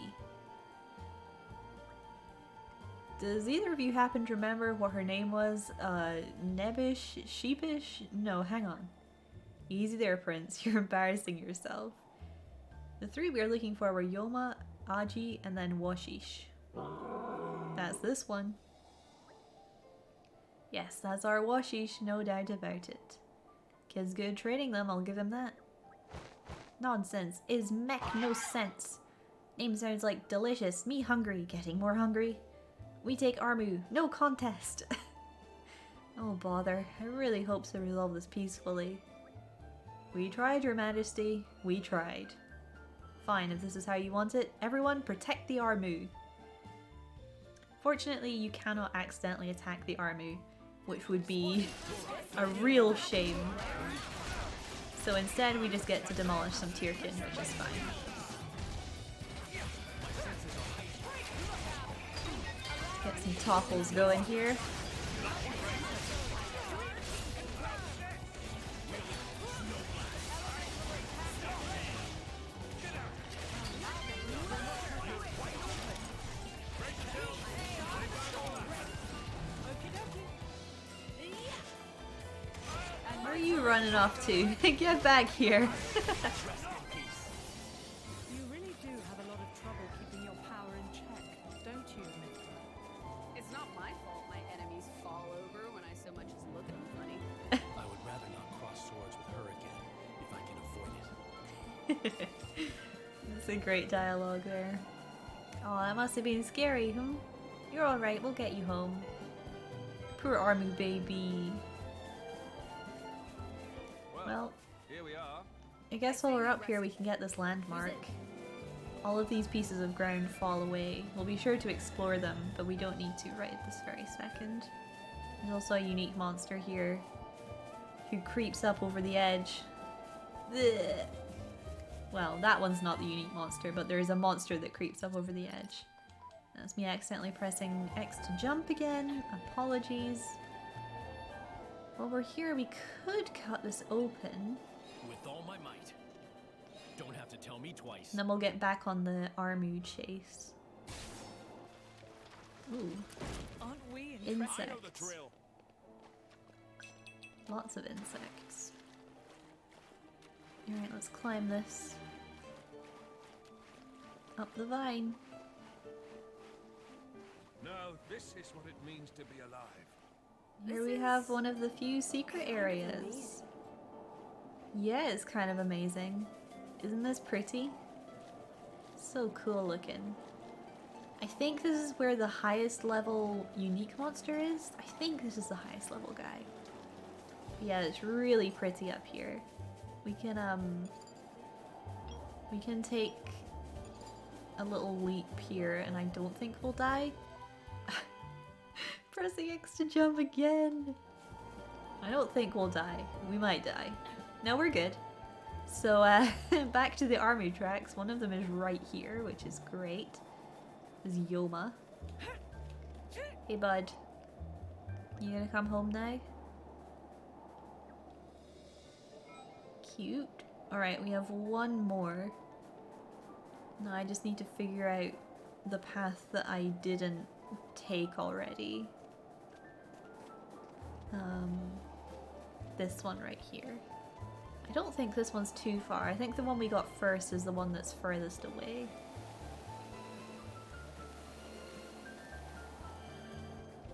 Does either of you happen to remember what her name was? Nebbish? Sheepish? No, hang on. Easy there, Prince. You're embarrassing yourself. The three we are looking for were Yoma, Aji, and then Washish. That's this one. Yes, that's our Washish, no doubt about it. Kid's good training them, I'll give him that. Nonsense. Is mech no sense. Name sounds like delicious. Me hungry. Getting more hungry. We take Armu. No contest. Oh bother. I really hope to resolve this peacefully. We tried, Your Majesty. We tried. Fine, if this is how you want it. Everyone protect the Armu. Fortunately, you cannot accidentally attack the Armu, which would be a real shame. So instead, we just get to demolish some Tyrkin, which is fine. Get some topples going here. Where are you running off to? Get back here. You really do have a lot of trouble keeping your power in check, don't you, Miss? It's not my fault my enemies fall over when I so much as look at them funny. I would rather not cross swords with her again, if I can avoid it. That's a great dialogue there. Oh, that must have been scary, huh? You're alright, we'll get you home. Poor Armu baby. Well, here we are. I guess while we're up here we can get this landmark. All of these pieces of ground fall away. We'll be sure to explore them, but we don't need to right at this very second. There's also a unique monster here who creeps up over the edge. Blech. Well, that one's not the unique monster, but there is a monster that creeps up over the edge. That's me accidentally pressing X to jump again. Apologies. While we're here, we could cut this open. With all my might. Don't have to tell me twice. And then we'll get back on the Armu chase. Ooh. Aren't we Insects. I know the drill. Lots of insects. Alright, let's climb this. Up the vine. Now, this is what it means to be alive. Here we have one of the few secret areas. Yeah, it's kind of amazing. Isn't this pretty? So cool looking. I think this is where the highest level unique monster is. I think this is the highest level guy. Yeah, it's really pretty up here. We can take a little leap here and I don't think we'll die. Pressing X to jump again. I don't think we'll die. We might die. No, we're good. So back to the army tracks. One of them is right here, which is great. Is Yoma. Hey bud. You gonna come home now? Cute. Alright, we have one more. Now I just need to figure out the path that I didn't take already. This one right here. I don't think this one's too far. I think the one we got first is the one that's furthest away.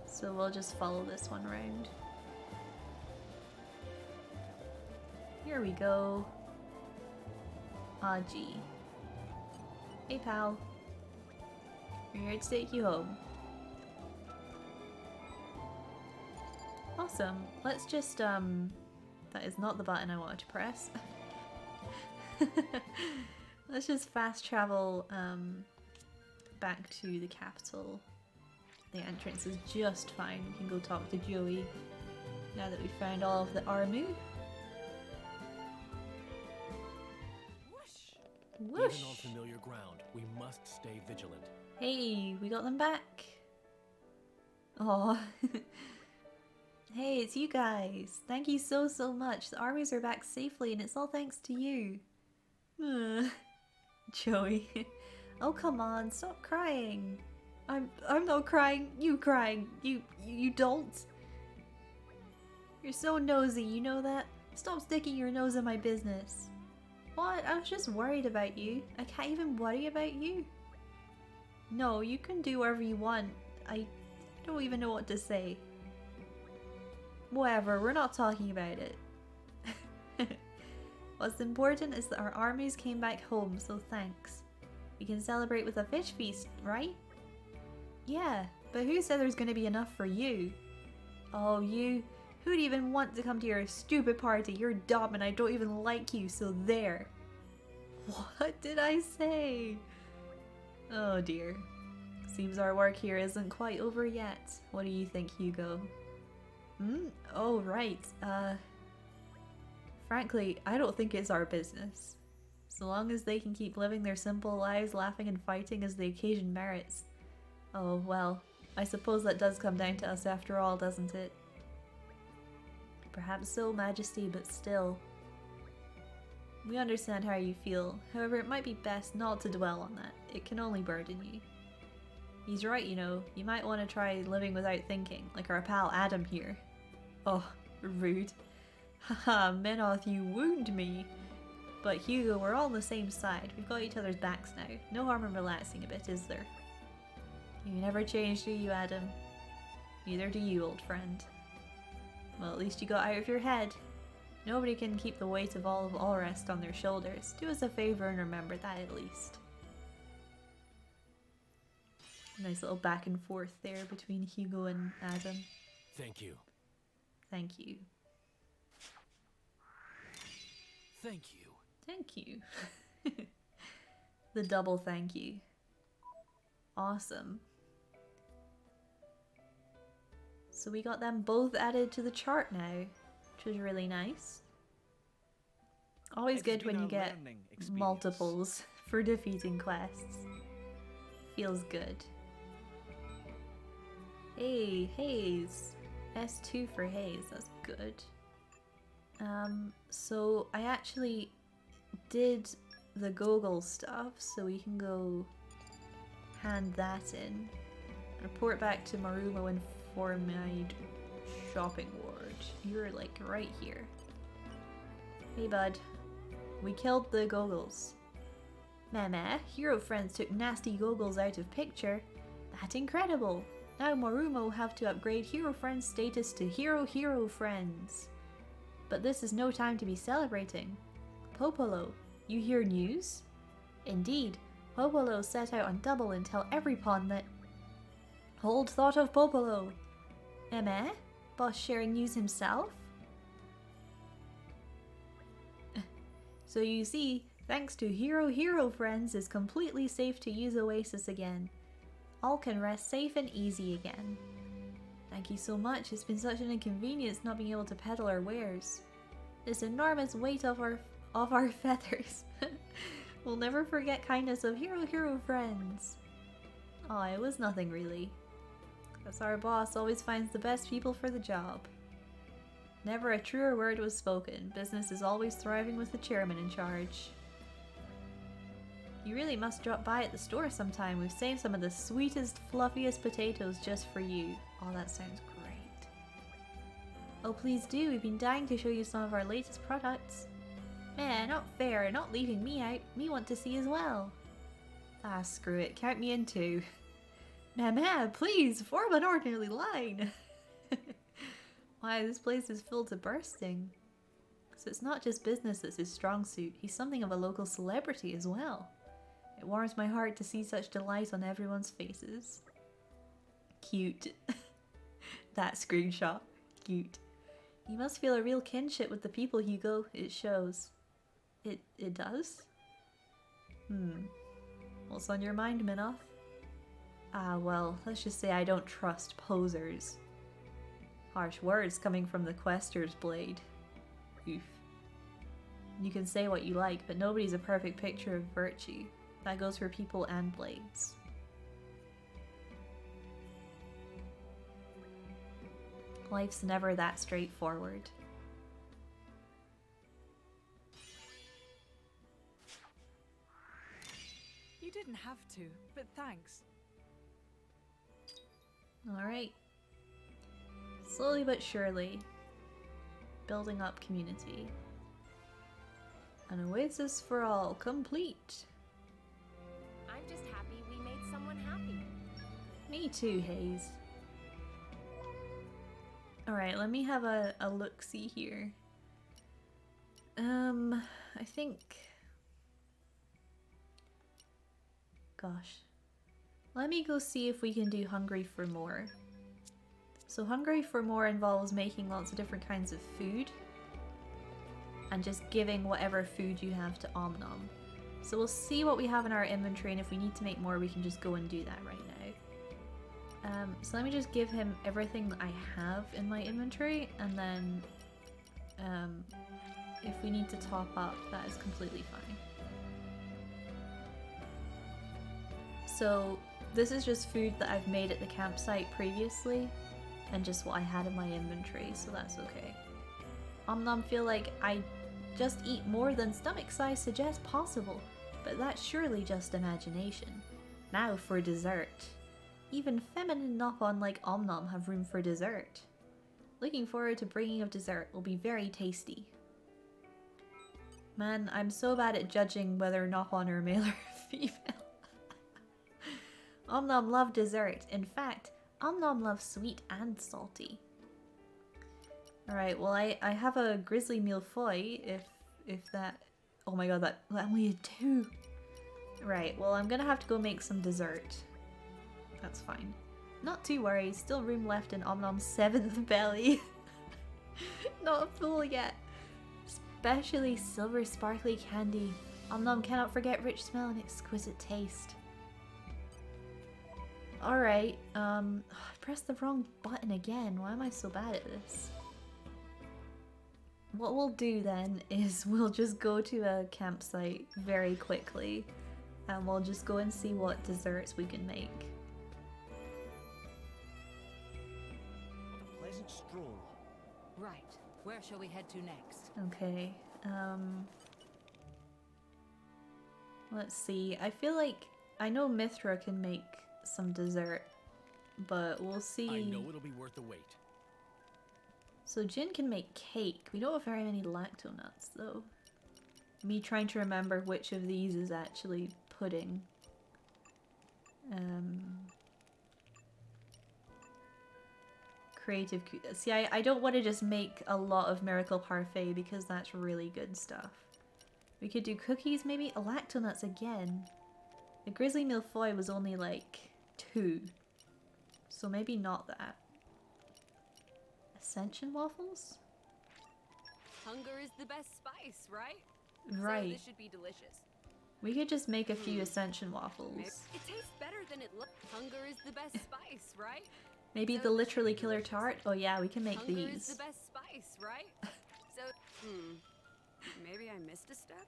So we'll just follow this one around. Here we go. Aji. Hey pal. We're here to take you home. Awesome. Let's just, that is not the button I wanted to press. Let's just fast travel, back to the capital. The entrance is just fine. We can go talk to Joey now that we found all of the Armu. Whoosh! Even on familiar ground, we must stay vigilant. Hey, we got them back. Aw. Hey, it's you guys. Thank you so much. The armies are back safely and it's all thanks to you. Joey. Oh, come on. Stop crying. I'm not crying. You crying. You don't. You're so nosy, you know that? Stop sticking your nose in my business. What? I was just worried about you. I can't even worry about you. No, you can do whatever you want. I don't even know what to say. Whatever, we're not talking about it. What's important is that our armies came back home, so thanks. We can celebrate with a fish feast, right? Yeah, but who said there's gonna be enough for you? Oh, you? Who'd even want to come to your stupid party? You're dumb and I don't even like you, so there. What did I say? Oh dear. Seems our work here isn't quite over yet. What do you think, Hugo? Oh, right. Frankly, I don't think it's our business. So long as they can keep living their simple lives, laughing and fighting as the occasion merits. Oh, well, I suppose that does come down to us after all, doesn't it? Perhaps so, Majesty, but still. We understand how you feel. However, it might be best not to dwell on that. It can only burden you. He's right, you know. You might want to try living without thinking, like our pal Adam here. Oh, rude. Haha, Menoth, you wound me. But Hugo, we're all on the same side. We've got each other's backs now. No harm in relaxing a bit, is there? You never change, do you, Adam? Neither do you, old friend. Well, at least you got out of your head. Nobody can keep the weight of all of Allrest on their shoulders. Do us a favor and remember that at least. Nice little back and forth there between Hugo and Adam. Thank you. Thank you. Thank you. Thank you. The double thank you. Awesome. So we got them both added to the chart now, which was really nice. Always good when you get multiples for defeating quests. Feels good. Hey, Hayes. S2 for haze, that's good. So I actually did the Gogol stuff, so we can go hand that in. Report back to Marumo and Formide shopping ward. You're like right here. Hey bud. We killed the Goggles. Meh, hero friends took nasty Goggles out of picture. That incredible. Now Marumo have to upgrade hero friends status to hero friends. But this is no time to be celebrating. Popolo, you hear news? Indeed, Popolo set out on double and tell every pawn that... Hold thought of Popolo. Eh? Boss sharing news himself? So you see, thanks to hero friends, is completely safe to use Oasis again. All can rest safe and easy again. Thank you so much, it's been such an inconvenience not being able to peddle our wares. This enormous weight off our feathers. We'll never forget kindness of hero friends. Oh, it was nothing really. That's our boss always finds the best people for the job. Never a truer word was spoken. Business is always thriving with the chairman in charge. You really must drop by at the store sometime. We've saved some of the sweetest, fluffiest potatoes just for you. Oh, that sounds great. Oh, please do. We've been dying to show you some of our latest products. Man, not fair. Not leaving me out. Me want to see as well. Ah, screw it. Count me in too. Meh, please, form an orderly line. Why, this place is filled to bursting. So it's not just business that's his strong suit. He's something of a local celebrity as well. It warms my heart to see such delight on everyone's faces. Cute. That screenshot. Cute. You must feel a real kinship with the people, Hugo. It shows. It does? What's on your mind, Minoff? Ah, well, let's just say I don't trust posers. Harsh words coming from the Quester's blade. Oof. You can say what you like, but nobody's a perfect picture of virtue. That goes for people and blades. Life's never that straightforward. You didn't have to, but thanks. Alright. Slowly but surely, building up community. An oasis for all, complete. I'm just happy we made someone happy. Me too, Hayes. Alright, let me have a look-see here. I think... Gosh. Let me go see if we can do Hungry for More. So Hungry for More involves making lots of different kinds of food and just giving whatever food you have to Omnom. So we'll see what we have in our inventory, and if we need to make more we can just go and do that right now. So let me just give him everything that I have in my inventory, and then if we need to top up, that is completely fine. So this is just food that I've made at the campsite previously, and just what I had in my inventory, so that's okay. Omnom feel like I just eat more than stomach size suggests possible, but that's surely just imagination. Now for dessert. Even feminine Nopon like Omnom have room for dessert. Looking forward to bringing of dessert, will be very tasty. Man, I'm so bad at judging whether Nopon are male or female. Omnom love dessert. In fact, Omnom loves sweet and salty. Alright, well I have a grizzly mille-feuille if that... Oh my god, that only had 2. Right, well I'm gonna have to go make some dessert. That's fine. Not too worried, still room left in Omnom's 7th belly. Not full yet. Especially silver sparkly candy. Omnom cannot forget rich smell and exquisite taste. Alright, I pressed the wrong button again. Why am I so bad at this? What we'll do then is we'll just go to a campsite very quickly and we'll just go and see what desserts we can make. pleasant stroll. Right. Where shall we head to next? Okay. Let's see. I feel like I know Mithra can make some dessert, but we'll see. I know it'll be worth the wait. So Jin can make cake. We don't have very many lactonuts though. Me trying to remember which of these is actually pudding. Creative. See, I don't want to just make a lot of miracle parfait because that's really good stuff. We could do cookies, maybe. Lactonuts again. The grizzly milfoy was only like 2, so maybe not that. Ascension waffles? Hunger is the best spice, right? Right. So this should be delicious. We could just make a few ascension waffles. It tastes better than it looks. Hunger is the best spice, right? Maybe So the literally killer tart? Oh yeah, we can make Hunger these. is the best spice, right? So, maybe I missed a step?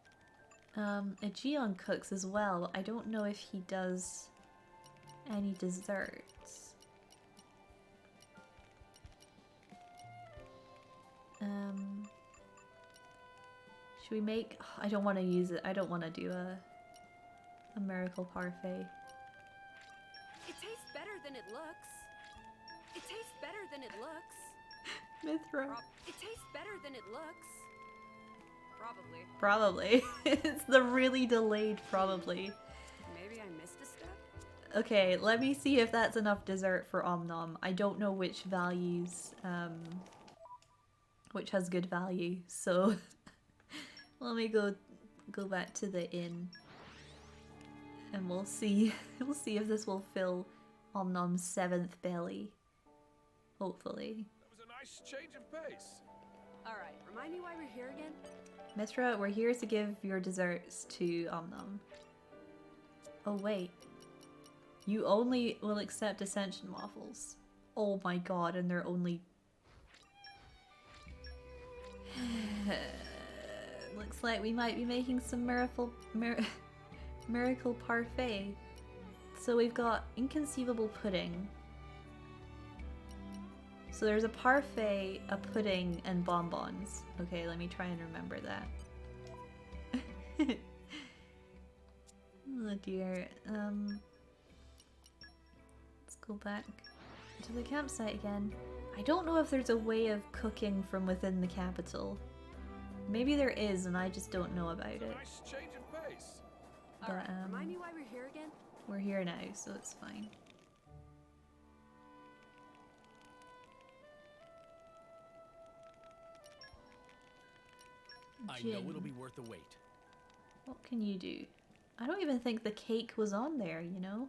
Aegeon cooks as well. I don't know if he does any desserts. Should we make... I don't want to use it. I don't want to do a miracle parfait. It tastes better than it looks. It tastes better than it looks. Mithra. It tastes better than it looks. Probably. Probably. It's the really delayed probably. Maybe I missed a step? Okay, let me see if that's enough dessert for Om Nom. I don't know which values, which has good value, so let me go back to the inn and we'll see. We'll see if this will fill Om Nom's 7th belly. Hopefully. That was a nice change of pace. Alright, remind me why we're here again? Mithra, we're here to give your desserts to Om Nom. Oh wait. You only will accept Ascension waffles. Oh my god, and they're only... Looks like we might be making some miracle parfait. So we've got inconceivable pudding. So there's a parfait, a pudding, and bonbons. Okay, let me try and remember that. Oh dear. Let's go back to the campsite again. I don't know if there's a way of cooking from within the capital. Maybe there is and I just don't know about it. Nice change of pace. But, remind me why we're here again? we're here now, so it's fine. I Jin, know it'll be worth the wait. what can you do? I don't even think the cake was on there, you know?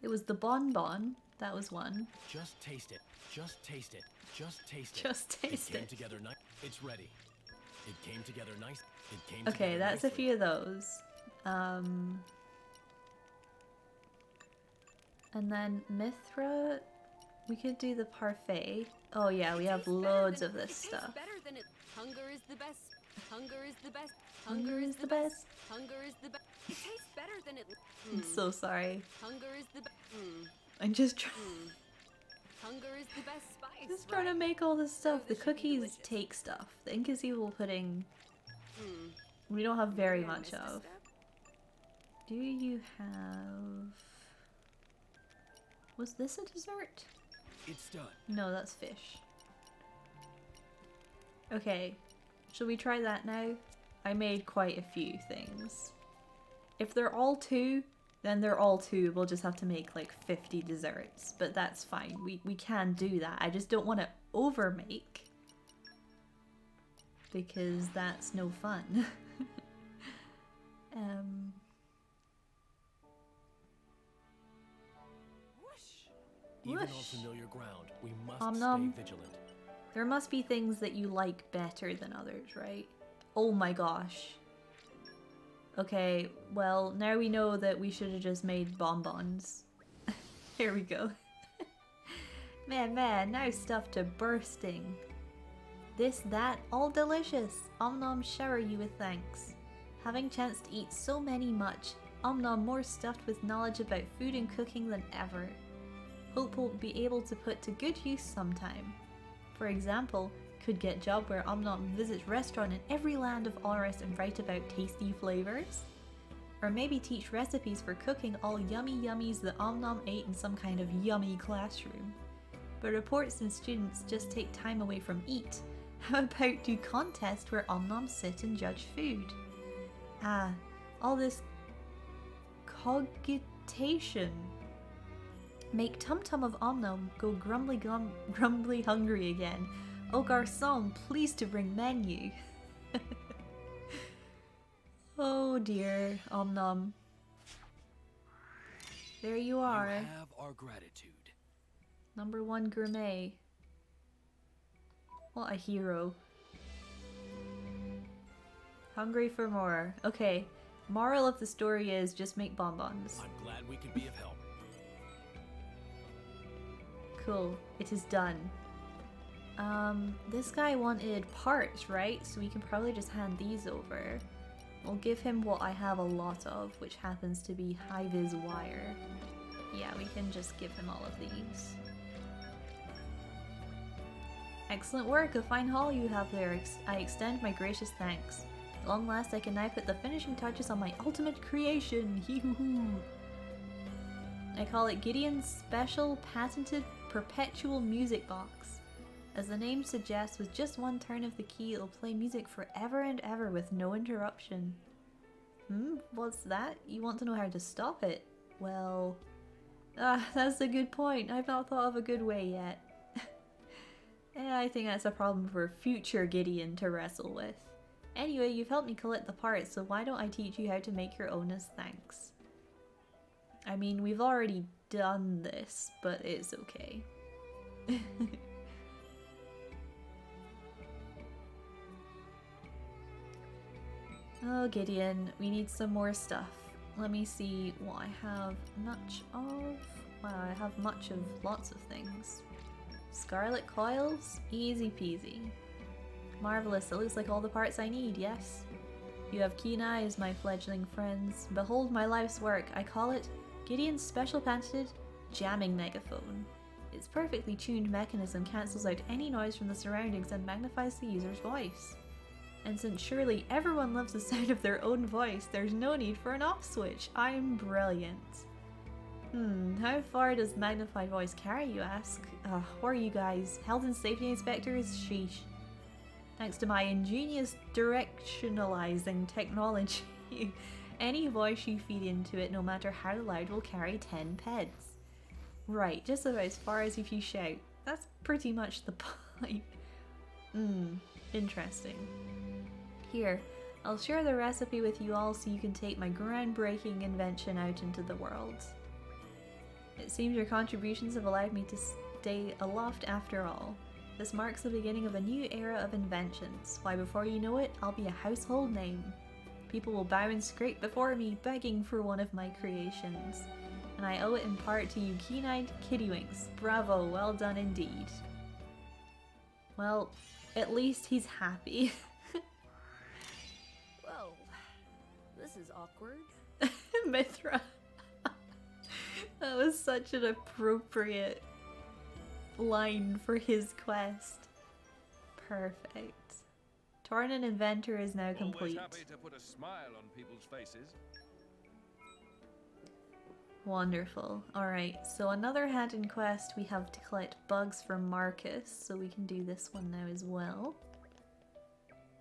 It was the bonbon. That was one. Just taste it. Just taste it. Just taste it. Just taste It came it. together nice. It's ready. It came together nice. It came Okay, together that's a nicely. few of those. And then Mithra, we could do the parfait. Oh yeah, we have loads of this stuff. Better than it. Hunger is the best. Hunger is the best. Hunger is the best. Hunger is the best. It tastes better than it. I'm so sorry. Hunger is the best. I'm just trying. Hunger is the best spice. Just trying to make all this stuff. The this should be cookies delicious. take stuff. The inconceivable pudding, we don't have very Maybe I much missed a of. step? Do you have... Was this a dessert? It's done. No, that's fish. Okay, shall we try that now? I made quite a few things. If they're all 2, then they're all 2. We'll just have to make like 50 desserts, but that's fine. We can do that. I just don't want to overmake because that's no fun. Even on Whoosh. familiar ground, we must Om stay nom. vigilant. There must be things that you like better than others, right? Oh my gosh. Okay, well, now we know that we should have just made bonbons. Here we go. Man, now stuffed to bursting. This, that, all delicious. Om Nom shower you with thanks. Having chanced to eat so many much, Om Nom more stuffed with knowledge about food and cooking than ever. Hope we'll be able to put to good use sometime. For example, could get job where Omnom visits restaurant in every land of Oris and write about tasty flavors. Or maybe teach recipes for cooking all yummy yummies that Omnom ate in some kind of yummy classroom. But reports and students just take time away from eat. How about do contests where Omnoms sit and judge food? Ah, all this cogitation. Make Tum Tum of Omnom go grumbly hungry again. Oh garçon, please to bring menu. Oh dear, Omnom. There you are. You have our gratitude. Number 1 gourmet. What a hero. Hungry for more. Okay, moral of the story is just make bonbons. I'm glad we could be of help. Cool, it is done. This guy wanted parts, right? So we can probably just hand these over. We'll give him what I have a lot of, which happens to be high-vis wire. Yeah, we can just give him all of these. Excellent work, a fine haul you have there. I extend my gracious thanks. At long last I can now put the finishing touches on my ultimate creation. Hee-hoo-hoo. I call it Gideon's special patented perpetual music box. As the name suggests, with just one turn of the key it'll play music forever and ever with no interruption. What's that? You want to know how to stop it? Well... that's a good point. I've not thought of a good way yet. I think that's a problem for future Gideon to wrestle with. Anyway, you've helped me collect the parts, so why don't I teach you how to make your own as thanks? I mean, we've already done this, but it's okay. Oh, Gideon, we need some more stuff. Let me see what I have much of. Wow, I have much of lots of things. Scarlet coils? Easy peasy. Marvelous, it looks like all the parts I need, yes? You have keen eyes, my fledgling friends. Behold my life's work. I call it Gideon's special patented jamming megaphone. Its perfectly tuned mechanism cancels out any noise from the surroundings and magnifies the user's voice. And since surely everyone loves the sound of their own voice, there's no need for an off switch. I'm brilliant. How far does magnified voice carry, you ask? Who are you guys? Health and safety inspectors? Sheesh. Thanks to my ingenious directionalizing technology, any voice you feed into it, no matter how loud, will carry 10 peds. Right, just about as far as if you shout. That's pretty much the point. Interesting. Here, I'll share the recipe with you all so you can take my groundbreaking invention out into the world. It seems your contributions have allowed me to stay aloft after all. This marks the beginning of a new era of inventions. Why, before you know it, I'll be a household name. People will bow and scrape before me, begging for one of my creations. And I owe it in part to you keen-eyed kiddywinks. Bravo, well done indeed. Well, at least he's happy. Well, this is awkward. Mithra. That was such an appropriate line for his quest. Perfect. Tornan Inventor is now complete. Always happy to put a smile on people's faces. Wonderful. Alright, so another hand-in quest, we have to collect bugs from Marcus, so we can do this one now as well.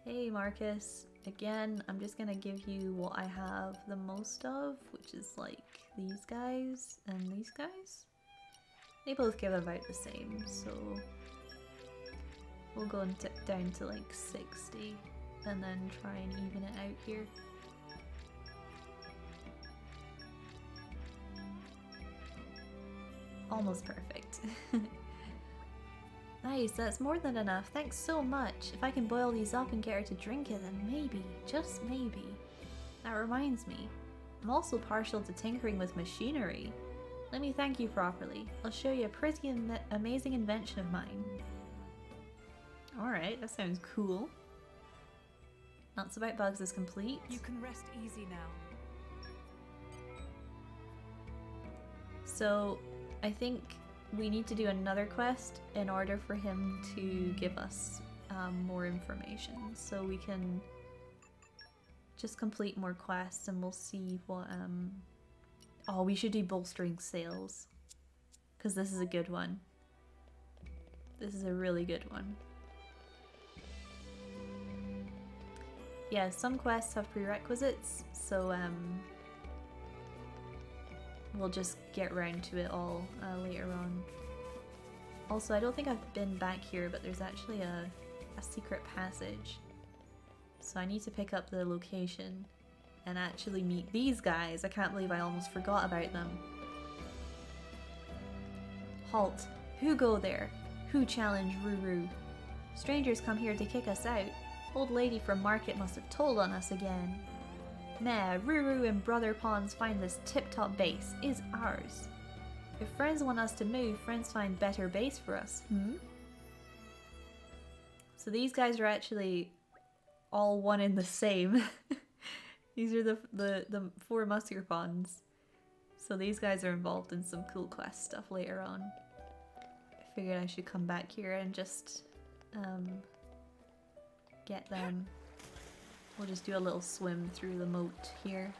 Hey Marcus, again, I'm just gonna give you what I have the most of, which is like these guys and these guys. They both give about the same, so we'll go down to like 60 and then try and even it out here. Almost perfect. Nice, that's more than enough. Thanks so much. If I can boil these up and get her to drink it, then maybe, just maybe. That reminds me, I'm also partial to tinkering with machinery. Let me thank you properly. I'll show you a pretty amazing invention of mine. Alright, that sounds cool. Nuts About Bugs is complete. You can rest easy now. So, I think we need to do another quest in order for him to give us more information. So we can just complete more quests and we'll see what... Oh, we should do bolstering sales. Because this is a good one. This is a really good one. Yeah, some quests have prerequisites, so we'll just get round to it all later on. Also, I don't think I've been back here, but there's actually a secret passage. So I need to pick up the location and actually meet these guys. I can't believe I almost forgot about them. Halt! Who go there? Who challenge Ruru? Strangers come here to kick us out. Old lady from market must have told on us again. Meh, Ruru and Brother Pawns find this tip-top base is ours. If friends want us to move, friends find better base for us. So these guys are actually all one and the same. These are the 4 Musker Pawns. So these guys are involved in some cool quest stuff later on. I figured I should come back here and just get them. We'll just do a little swim through the moat here.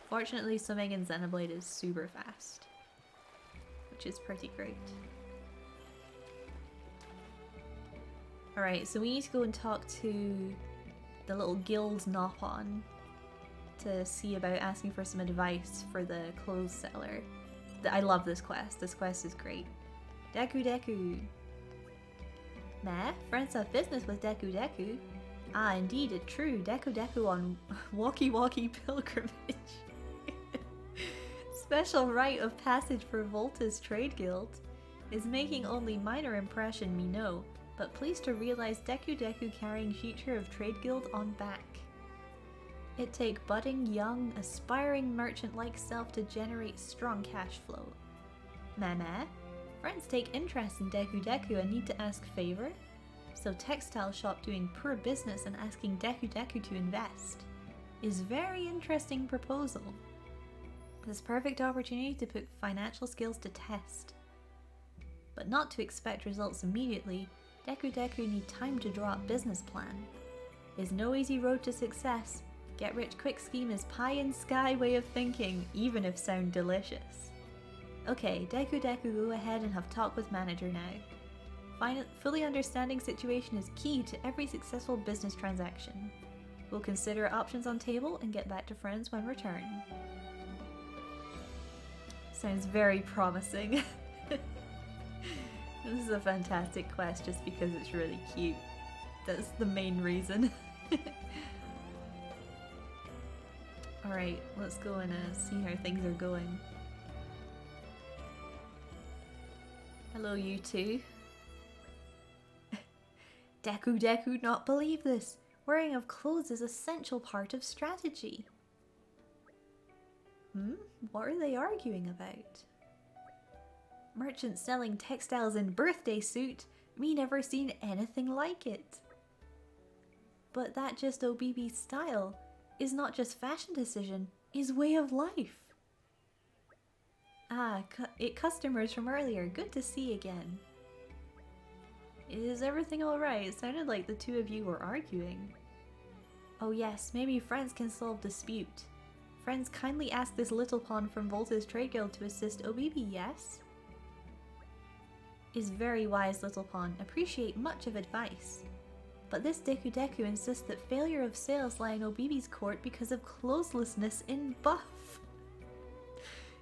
Fortunately, swimming in Xenoblade is super fast, which is pretty great. Alright, so we need to go and talk to the little guild Nopon to see about asking for some advice for the clothes seller. I love this quest. This quest is great. Deku Deku. Meh, friends have business with Deku Deku. Ah, indeed, it's true. Deku Deku on Walkie Walkie pilgrimage. Special rite of passage for Volta's trade guild. Is making only minor impression, me know, but pleased to realize Deku Deku carrying future of trade guild on back. It take budding, young, aspiring merchant like self to generate strong cash flow. Meh, friends take interest in Deku Deku and need to ask favor? So textile shop doing poor business and asking Deku Deku to invest. Is very interesting proposal. This perfect opportunity to put financial skills to test. But not to expect results immediately, Deku Deku need time to draw up business plan. Is no easy road to success. Get rich quick scheme is pie in sky way of thinking, even if sound delicious. Okay, Deku Deku go ahead and have talk with manager now. Fully understanding situation is key to every successful business transaction. We'll consider options on table and get back to friends when return. Sounds very promising. This is a fantastic quest just because it's really cute. That's the main reason. Alright, let's go and see how things are going. Hello, you two. Deku Deku not believe this. Wearing of clothes is essential part of strategy. What are they arguing about? Merchants selling textiles in birthday suit? Me never seen anything like it. But that just OBB's style is not just fashion decision, is way of life. Ah, customers from earlier, good to see again. Is everything alright? It sounded like the two of you were arguing. Oh yes, maybe friends can solve dispute. Friends kindly ask this little pawn from Volta's trade guild to assist OBB, yes? Is very wise little pawn, appreciate much of advice. But this Deku Deku insists that failure of sales lie in OBB's court because of closelessness in buff.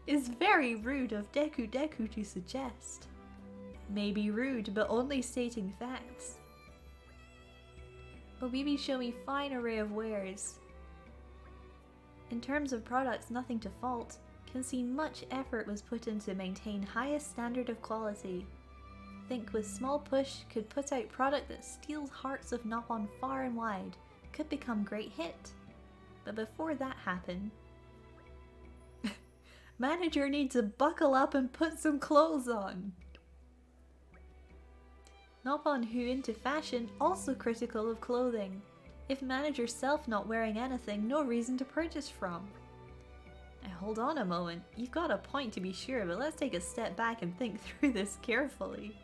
Is very rude of Deku Deku to suggest. May be rude, but only stating facts. OBB show me fine array of wares. In terms of products, nothing to fault. Can see much effort was put in to maintain highest standard of quality. Think with small push could put out product that steals hearts of Nopon far and wide. Could become great hit. But before that happen, manager needs to buckle up and put some clothes on. Nopon who into fashion also critical of clothing. If manager self not wearing anything, no reason to purchase from. Now hold on a moment. You've got a point to be sure, but let's take a step back and think through this carefully.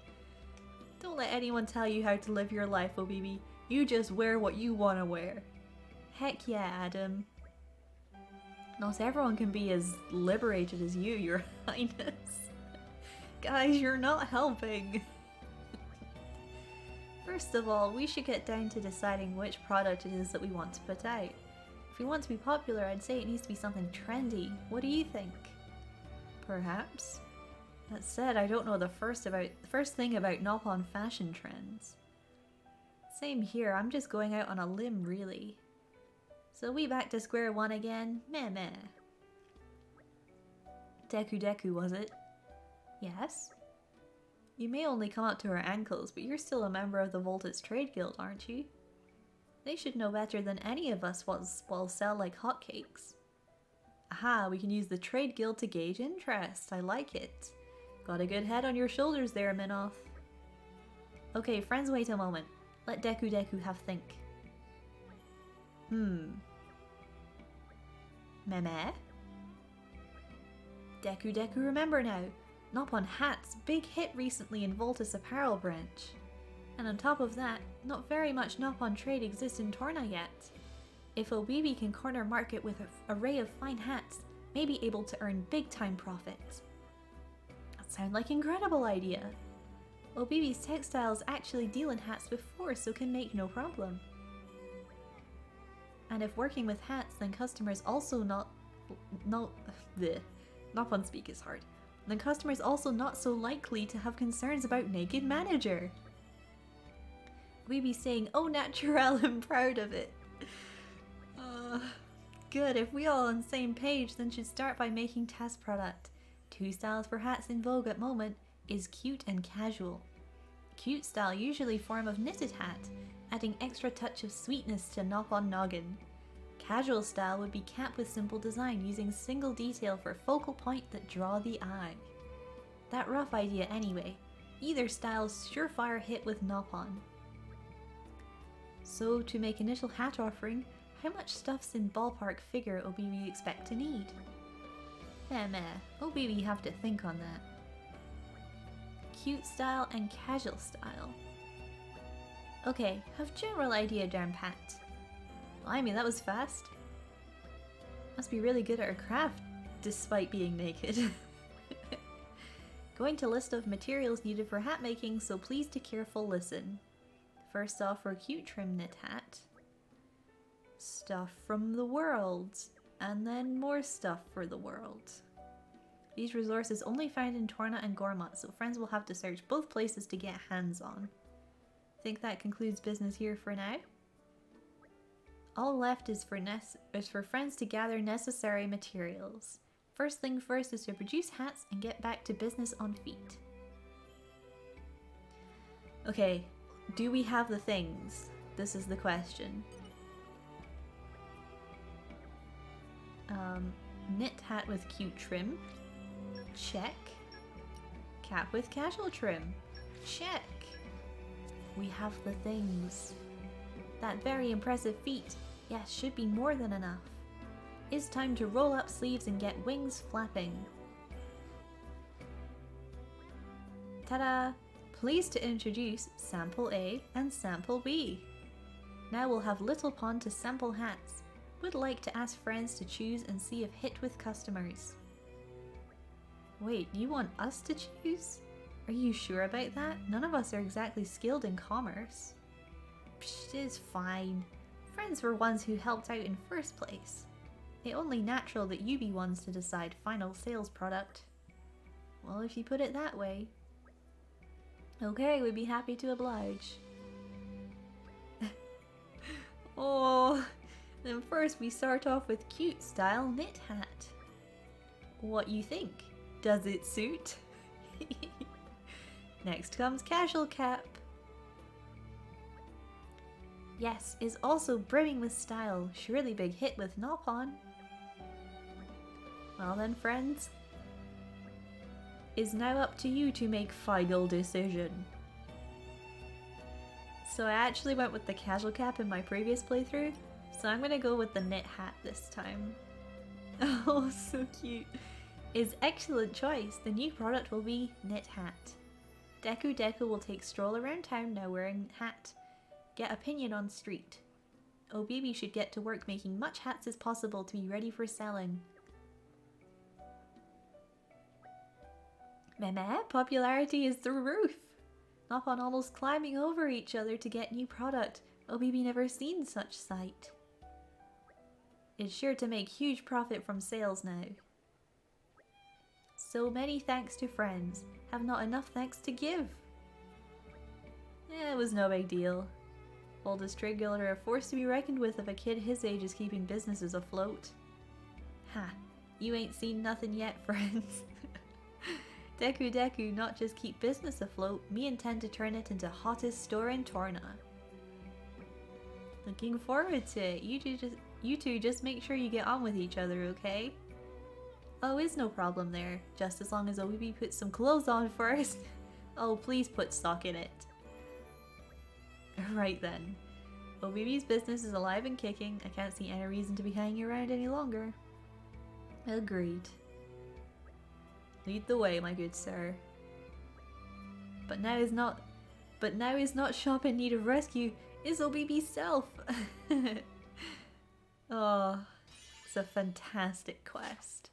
Don't let anyone tell you how to live your life, OBB. You just wear what you want to wear. Heck yeah, Adam. Not everyone can be as liberated as you, Your Highness. Guys, you're not helping. First of all, we should get down to deciding which product it is that we want to put out. If we want to be popular, I'd say it needs to be something trendy. What do you think? Perhaps? That said, I don't know the first thing about Nopon fashion trends. Same here, I'm just going out on a limb, really. So we back to square one again? Meh meh. Deku Deku, was it? Yes? You may only come up to her ankles, but you're still a member of the Voltus Trade Guild, aren't you? They should know better than any of us what'll sell like hotcakes. Aha, we can use the Trade Guild to gauge interest. I like it. Got a good head on your shoulders there, Minoth. Okay, friends, wait a moment. Let Deku Deku have think. Meh? Deku Deku, remember now. Nopon hats, big hit recently in Voltus Apparel branch. And on top of that, not very much Nopon trade exists in Torna yet. If Obibi can corner market with an array of fine hats, may be able to earn big time profits. That sounds like an incredible idea. Obibi's textiles actually deal in hats before, so can make no problem. And if working with hats, then customers also Nopon speak is hard. Then customers also not so likely to have concerns about naked manager. We be saying, oh natural, I'm proud of it. Good, if we all on the same page, then should start by making test product. 2 styles for hats in vogue at moment is cute and casual. Cute style usually form of knitted hat, adding extra touch of sweetness to Nopon noggin. Casual style would be cap with simple design using single detail for focal point that draw the eye. That rough idea anyway. Either style's surefire hit with Nopon. So to make initial hat offering, how much stuff's in ballpark figure OBB expect to need? Meh, OBB have to think on that. Cute style and casual style. Okay, have general idea down pat. Blimey, that was fast. Must be really good at her craft, despite being naked. Going to list of materials needed for hat making, so please to careful listen. First off, for a cute trim knit hat. Stuff from the world. And then more stuff for the world. These resources only found in Torna and Gormott, so friends will have to search both places to get hands on. Think that concludes business here for now? All left is for friends to gather necessary materials. First thing first is to produce hats and get back to business on feet. Okay, do we have the things? This is the question. Knit hat with cute trim. Check. Cap with casual trim. Check. We have the things. That very impressive feat, yes, should be more than enough. It's time to roll up sleeves and get wings flapping. Ta-da! Pleased to introduce Sample A and Sample B. Now we'll have Little Pond to sample hats. Would like to ask friends to choose and see if hit with customers. Wait, you want us to choose? Are you sure about that? None of us are exactly skilled in commerce. Psh, it's fine. Friends were ones who helped out in first place. It's only natural that you be ones to decide final sales product. Well, if you put it that way. Okay, we'd be happy to oblige. Oh, then first we start off with cute style knit hat. What you think? Does it suit? Next comes casual cap. Yes, is also brimming with style. Surely big hit with Nopon. Well then, friends, is now up to you to make final decision. So I actually went with the casual cap in my previous playthrough, so I'm gonna go with the knit hat this time. Oh, so cute. Is excellent choice. The new product will be knit hat. Deku Deku will take stroll around town now wearing hat. Get opinion on street. Obibi should get to work making much hats as possible to be ready for selling. Meh, popularity is through roof. Nopon almost climbing over each other to get new product. Obibi never seen such sight. It's sure to make huge profit from sales now. So many thanks to friends. Have not enough thanks to give. It was no big deal. Oldest trade guilder a force to be reckoned with if a kid his age is keeping businesses afloat. Ha, you ain't seen nothing yet, friends. Deku Deku not just keep business afloat, me intend to turn it into hottest store in Torna. Looking forward to it. You two just make sure you get on with each other, okay? Oh, is no problem there. Just as long as Obibi puts some clothes on first. Oh, please put stock in it. Right then. Obibi's business is alive and kicking. I can't see any reason to be hanging around any longer. Agreed. Lead the way, my good sir. But now is not shop in need of rescue. Is Obibi's self. Oh, it's a fantastic quest.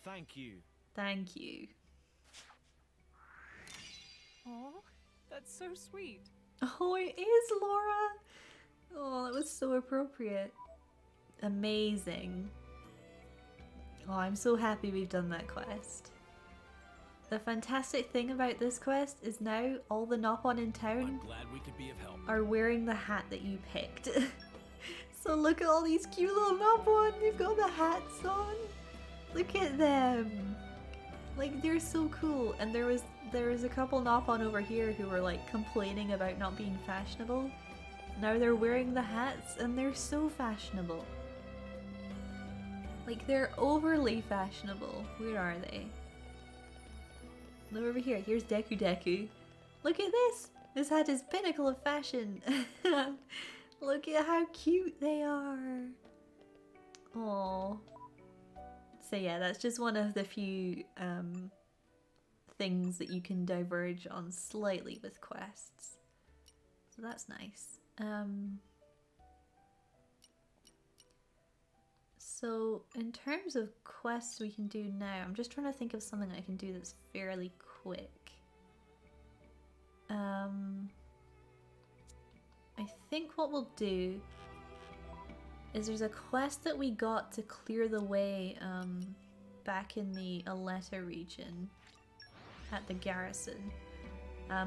Thank you. Thank you. Aw, that's so sweet. Oh, it is, Laura! Oh, that was so appropriate. Amazing. Oh, I'm so happy we've done that quest. The fantastic thing about this quest is now all the Nopon in town I'm glad we could be of help. are wearing the hat that you picked. So look at all these cute little Nopon, they've got the hats on. Look at them. Like, they're so cool. And there was a couple Nopon over here who were like complaining about not being fashionable. Now they're wearing the hats and they're so fashionable. Like, they're overly fashionable. Where are they? Look over here. Here's Deku Deku. Look at this! This hat is pinnacle of fashion. Look at how cute they are. Aww. So yeah, that's just one of the few things that you can diverge on slightly with quests. So that's nice. So in terms of quests we can do now, I'm just trying to think of something I can do that's fairly quick. I think what we'll do is there's a quest that we got to clear the way back in the Aletta region at the garrison.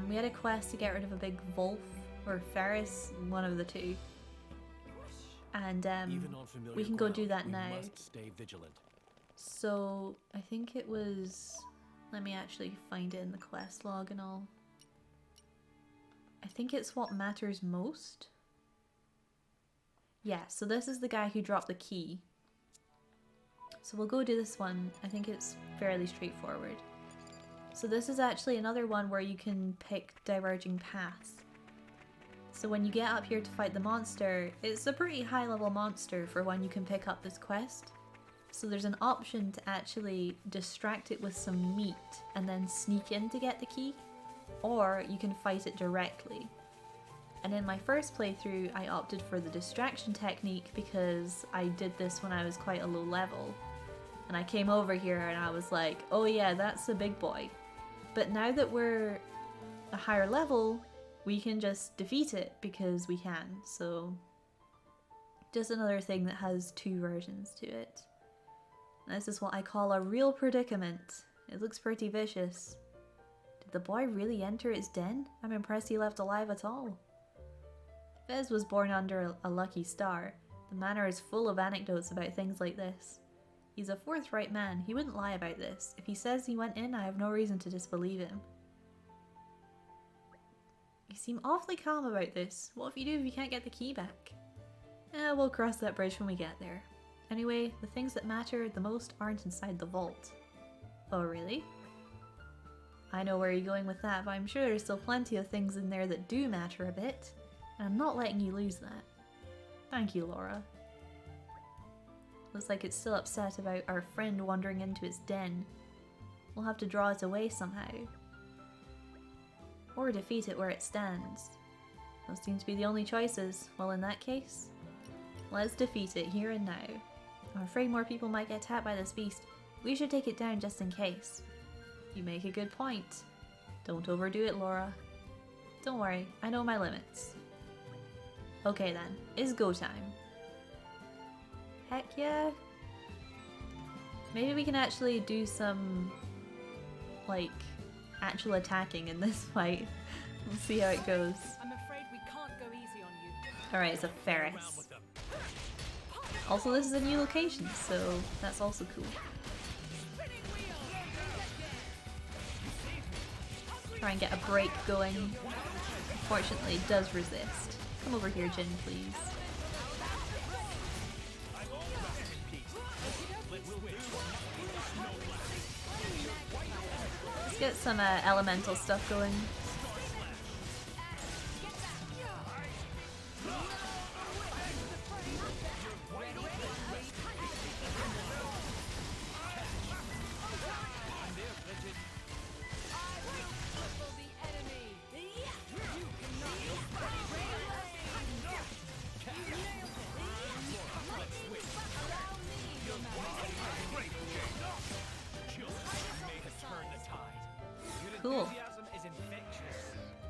We had a quest to get rid of a big Wolf or Ferris, one of the two. And we can go do that now. Stay vigilant. So I think it was, let me actually find it in the quest log and all. I think it's what matters most. Yeah, so this is the guy who dropped the key. So we'll go do this one. I think it's fairly straightforward. So this is actually another one where you can pick diverging paths. So when you get up here to fight the monster, it's a pretty high level monster for when you can pick up this quest. So there's an option to actually distract it with some meat and then sneak in to get the key. Or you can fight it directly. And in my first playthrough, I opted for the distraction technique because I did this when I was quite a low level. And I came over here and I was like, oh yeah, that's a big boy. But now that we're a higher level, we can just defeat it because we can. So just another thing that has two versions to it. This is what I call a real predicament. It looks pretty vicious. Did the boy really enter its den? I'm impressed he left alive at all. Fez was born under a lucky star. The manor is full of anecdotes about things like this. He's a forthright man. He wouldn't lie about this. If he says he went in, I have no reason to disbelieve him. You seem awfully calm about this. What if you can't get the key back? We'll cross that bridge when we get there. Anyway, the things that matter the most aren't inside the vault. Oh, really? I know where you're going with that, but I'm sure there's still plenty of things in there that do matter a bit. And I'm not letting you lose that. Thank you, Laura. Looks like it's still upset about our friend wandering into its den. We'll have to draw it away somehow. Or defeat it where it stands. Those seem to be the only choices. Well, in that case, let's defeat it here and now. I'm afraid more people might get attacked by this beast. We should take it down just in case. You make a good point. Don't overdo it, Laura. Don't worry, I know my limits. Okay then, it's go time. Heck yeah. Maybe we can actually do some, like, actual attacking in this fight. We'll see how it goes. I'm afraid we can't go easy on you. Alright, it's a Ferris. Also, this is a new location, so that's also cool. Try and get a break going. Unfortunately, it does resist. Come over here, Jin, please. Let's get some elemental stuff going. Cool.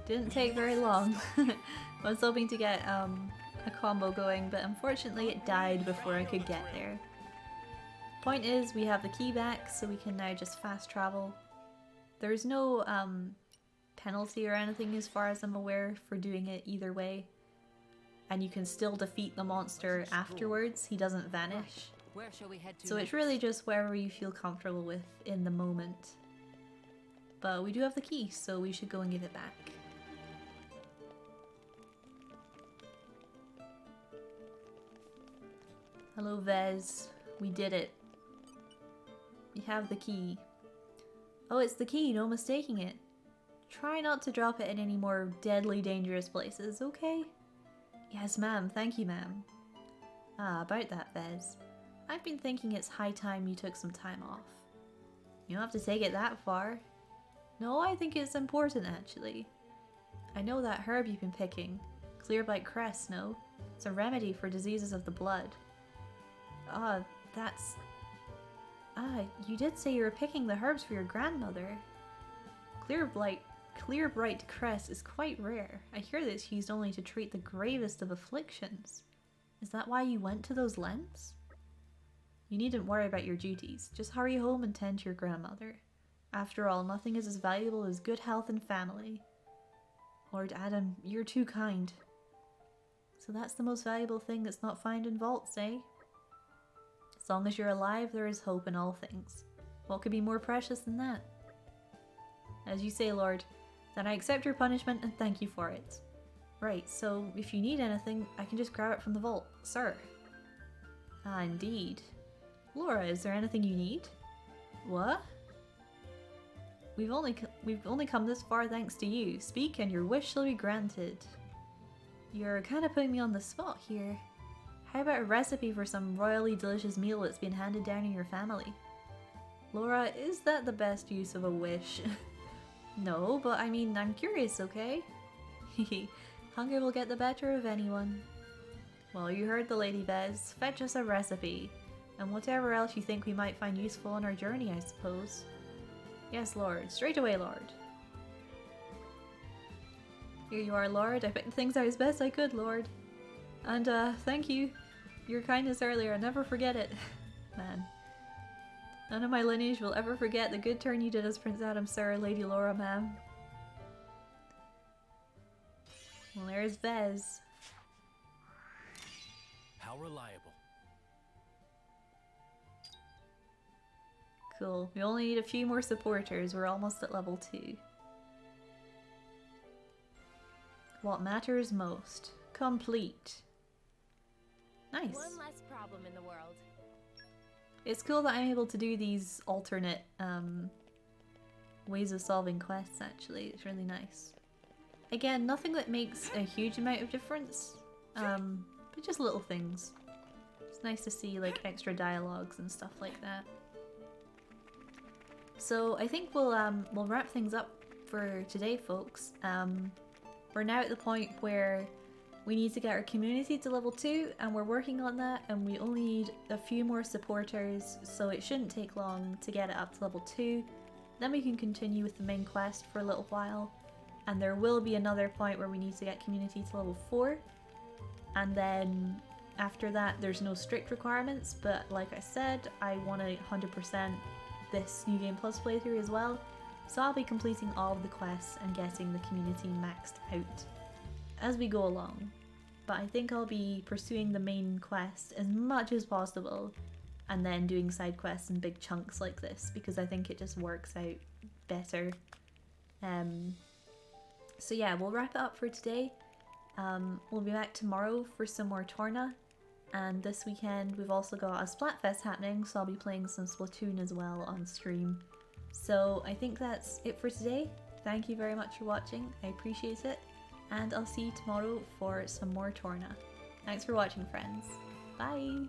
Didn't take very long. I was hoping to get a combo going, but unfortunately it died before I could get there. Point is, we have the key back, so we can now just fast travel. There's no penalty or anything as far as I'm aware for doing it either way. And you can still defeat the monster afterwards, he doesn't vanish. Where shall we head to So it's really just wherever you feel comfortable with in the moment. But we do have the key, so we should go and give it back. Hello, Vez. We did it. You have the key. Oh, it's the key, no mistaking it. Try not to drop it in any more deadly dangerous places, okay? Yes, ma'am. Thank you, ma'am. Ah, about that, Vez. I've been thinking it's high time you took some time off. You don't have to take it that far. No, I think it's important, actually. I know that herb you've been picking. Clearblight cress, no? It's a remedy for diseases of the blood. Ah, that's... Ah, you did say you were picking the herbs for your grandmother. Clearbright cress is quite rare. I hear that it's used only to treat the gravest of afflictions. Is that why you went to those lengths? You needn't worry about your duties. Just hurry home and tend to your grandmother. After all, nothing is as valuable as good health and family. Lord Adam, you're too kind. So that's the most valuable thing that's not found in vaults, eh? As long as you're alive, there is hope in all things. What could be more precious than that? As you say, Lord. Then I accept your punishment and thank you for it. Right, so if you need anything, I can just grab it from the vault, sir. Ah, indeed. Laura, is there anything you need? What? We've only come this far thanks to you. Speak and your wish shall be granted. You're kind of putting me on the spot here. How about a recipe for some royally delicious meal that's been handed down in your family? Laura, is that the best use of a wish? No, but I mean, I'm curious, okay? Hunger will get the better of anyone. Well, you heard the lady, Vez. Fetch us a recipe. And whatever else you think we might find useful on our journey, I suppose. Yes, Lord. Straight away, Lord. Here you are, Lord. I picked things out as best I could, Lord. And, thank you. Your kindness earlier. I'll never forget it. Man. None of my lineage will ever forget the good turn you did as Prince Adam, sir, Lady Laura, ma'am. Well, there's Vez. How reliable. Cool. We only need a few more supporters. We're almost at level 2. What matters most? Complete. Nice. One less problem in the world. It's cool that I'm able to do these alternate ways of solving quests, actually. It's really nice. Again, nothing that makes a huge amount of difference, but just little things. Just It's nice to see like extra dialogues and stuff like that. So I think we'll wrap things up for today, folks. We're now at the point where we need to get our community to level 2, and we're working on that, and we only need a few more supporters, so it shouldn't take long to get it up to level 2. Then we can continue with the main quest for a little while, and there will be another point where we need to get community to level 4, and then after that there's no strict requirements, but like I said, I want to 100% this New Game Plus playthrough as well, so I'll be completing all of the quests and getting the community maxed out as we go along. But I think I'll be pursuing the main quest as much as possible and then doing side quests in big chunks like this, because I think it just works out better. So yeah, we'll wrap it up for today. We'll be back tomorrow for some more Torna, and this weekend we've also got a Splatfest happening, so I'll be playing some Splatoon as well on stream. So I think that's it for today. Thank you very much for watching, I appreciate it, and I'll see you tomorrow for some more Torna. Thanks for watching, friends. Bye!